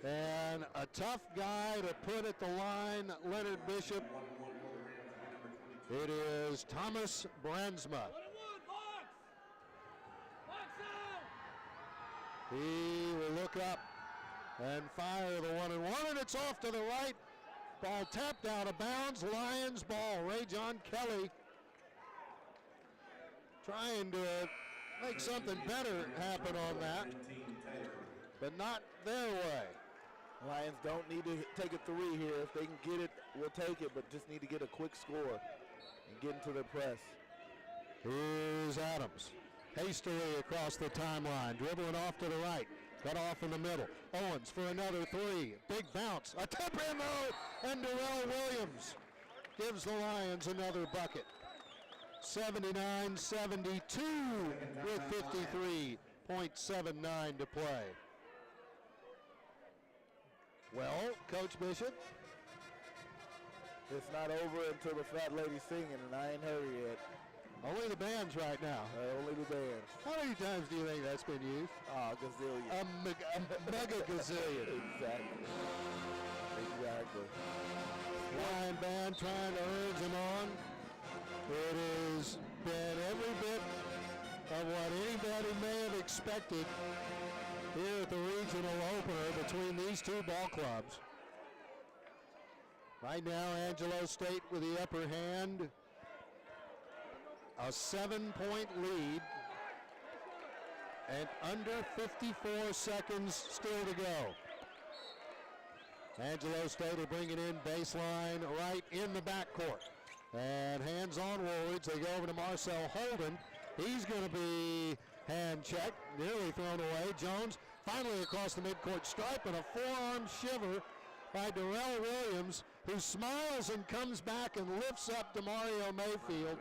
And a tough guy to put at the line, Leonard Bishop. It is Thomas Brandsma. He will look up and fire the 1-and-1, and it's off to the right. Ball tapped out of bounds. Lions ball. Ray-John Kelly trying to make something better happen on that, but not their way. Lions don't need to take a three here. If they can get it, we'll take it, but just need to get a quick score and get into their press. Here's Adams. Hastily across the timeline, dribbling off to the right. Cut off in the middle. Owens for another three. Big bounce. A tip in though, and Darrell Williams gives the Lions another bucket. 79-72 with 53.79 to play. Well, Coach Bishop, it's not over until the fat lady's singing, and I ain't heard it yet. only the band's right now. Only the bands. How many times do you think that's been used? Ah, gazillion. A mega gazillion. Exactly. Lion band trying to urge him on. It has been every bit of what anybody may have expected here at the regional opener between these two ball clubs. Right now, Angelo State with the upper hand. A 7-point lead and under 54 seconds still to go. Angelo State will bring it in baseline right in the backcourt. And hands onwards, they go over to Marcel Holden. He's going to be hand checked, nearly thrown away. Jones finally across the midcourt stripe, and a forearm shiver by Darrell Williams, who smiles and comes back and lifts up DeMario Mayfield.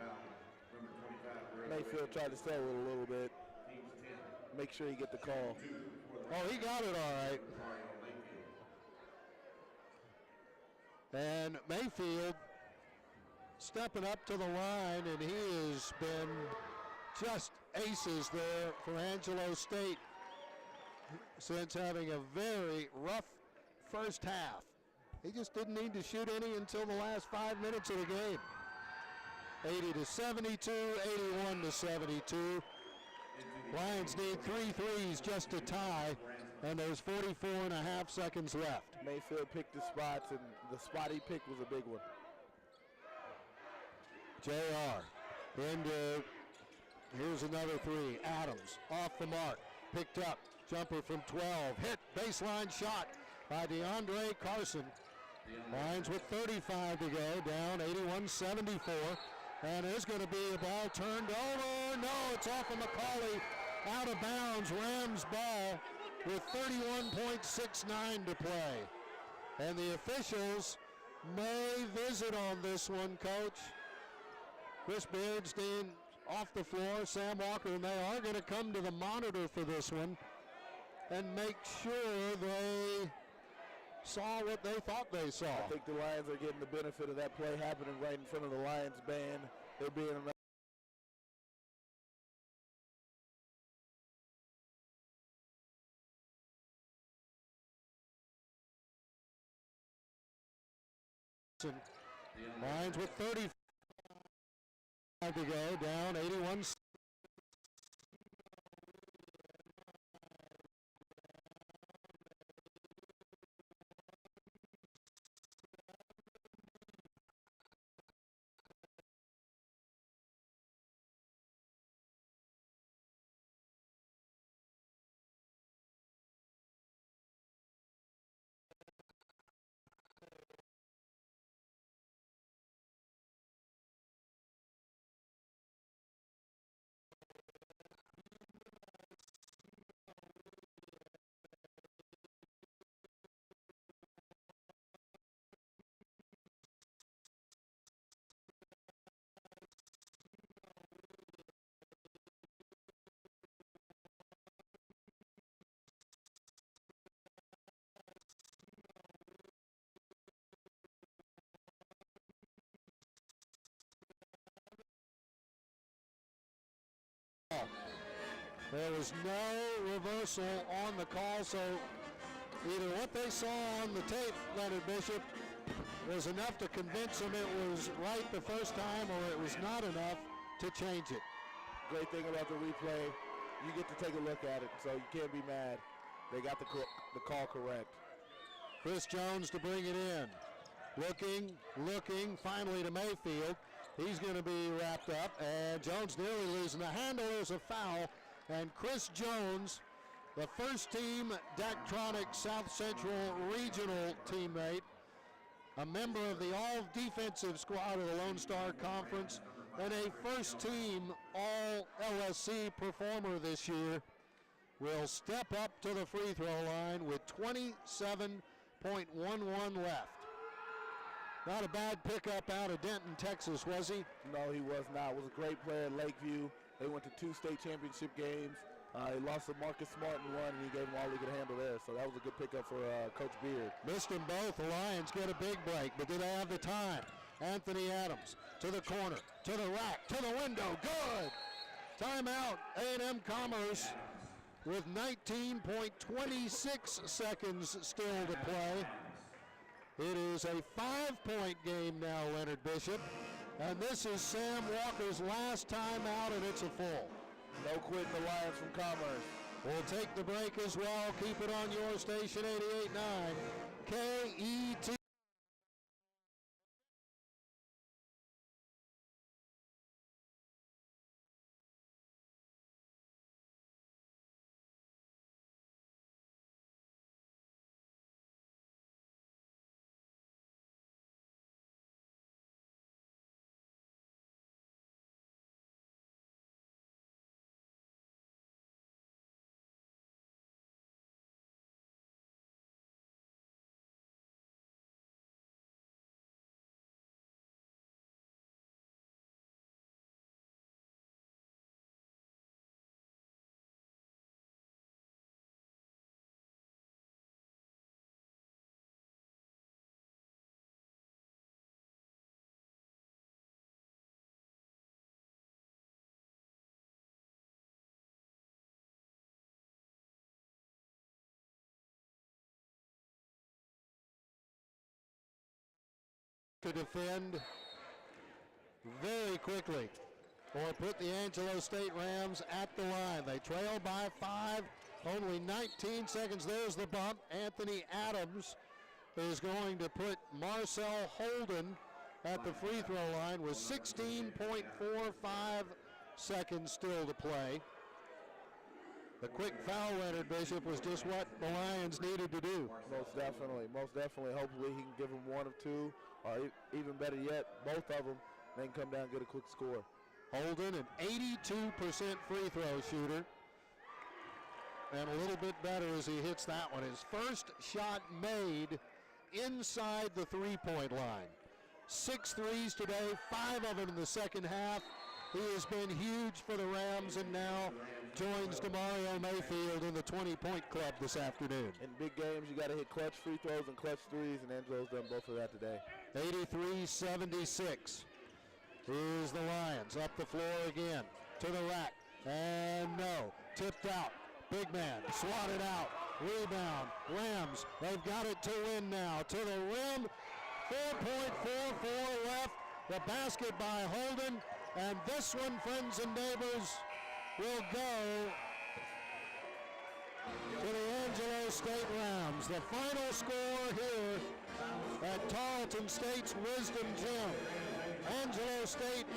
Mayfield tried to settle it a little bit. Make sure he get the call. Oh, he got it all right. And Mayfield stepping up to the line, and he has been just aces there for Angelo State since having a very rough first half. He just didn't need to shoot any until the last 5 minutes of the game. 80-72, 81-72. Lions need 3 threes just to tie, and there's 44.5 seconds left. Mayfield picked the spots, and the spot he picked was a big one. JR into, here's another three. Adams off the mark, picked up, jumper from 12, hit, baseline shot by DeAndre Carson. Lions with 35 to go, down 81-74. And there's going to be a ball turned over. No, it's off of McCauley, out of bounds. Rams ball with 31.69 to play. And the officials may visit on this one, Coach. Chris Beardstein off the floor, Sam Walker, and they are going to come to the monitor for this one and make sure they saw what they thought they saw. I think the Lions are getting the benefit of that play happening right in front of the Lions band. They're being enough. Lions with 35 to go, down 81. There was no reversal on the call, so either what they saw on the tape, Leonard Bishop, was enough to convince them it was right the first time, or it was not enough to change it. Great thing about the replay, you get to take a look at it, so you can't be mad. They got the call correct. Chris Jones to bring it in. Looking, finally to Mayfield. He's going to be wrapped up, and Jones nearly losing the handle. There's a foul And Chris Jones, the first team Daktronic South Central Regional teammate, a member of the all-defensive squad of the Lone Star Conference, and a first-team all-LSC performer this year, will step up to the free throw line with 27.11 left. Not a bad pickup out of Denton, Texas, was he? No, he was not. Was a great player at Lakeview. They went to 2 state championship games. He lost to Marcus Smart in one, and he gave him all he could handle there. So that was a good pickup for Coach Beard. Missed them both. The Lions get a big break, but do they have the time? Anthony Adams to the corner, to the rack, to the window. Good. Timeout, A&M Commerce with 19.26 seconds still to play. It is a 5-point game now, Leonard Bishop. And this is Sam Walker's last time out, and it's a full. No quitting the Lions from Commerce. We'll take the break as well. Keep it on your station, 88.9 KET. To defend very quickly or put the Angelo State Rams at the line. They trail by 5, only 19 seconds. There's the bump. Anthony Adams is going to put Marcel Holden at the free throw line with 16.45 seconds still to play. The quick foul, Leonard Bishop, was just what the Lions needed to do. Most definitely. Hopefully he can give them 1 of 2, or even better yet, both of them. They can come down and get a quick score. Holden, an 82% free throw shooter. And a little bit better as he hits that one. His first shot made inside the three-point line. 6 threes today, 5 of them in the second half. He has been huge for the Rams and now joins DeMario Mayfield in the 20-point club this afternoon. In big games, you got to hit clutch free throws and clutch threes, and Angelo's done both of that today. 83-76 is the Lions. Up the floor again to the rack. And no, tipped out. Big man, swatted out. Rebound, Rams, they've got it to win now. To the rim, 4.44 left. The basket by Holden. And this one, friends and neighbors, will go to the Angelo State Rams. The final score here at Tarleton State's Wisdom Gym. Angelo State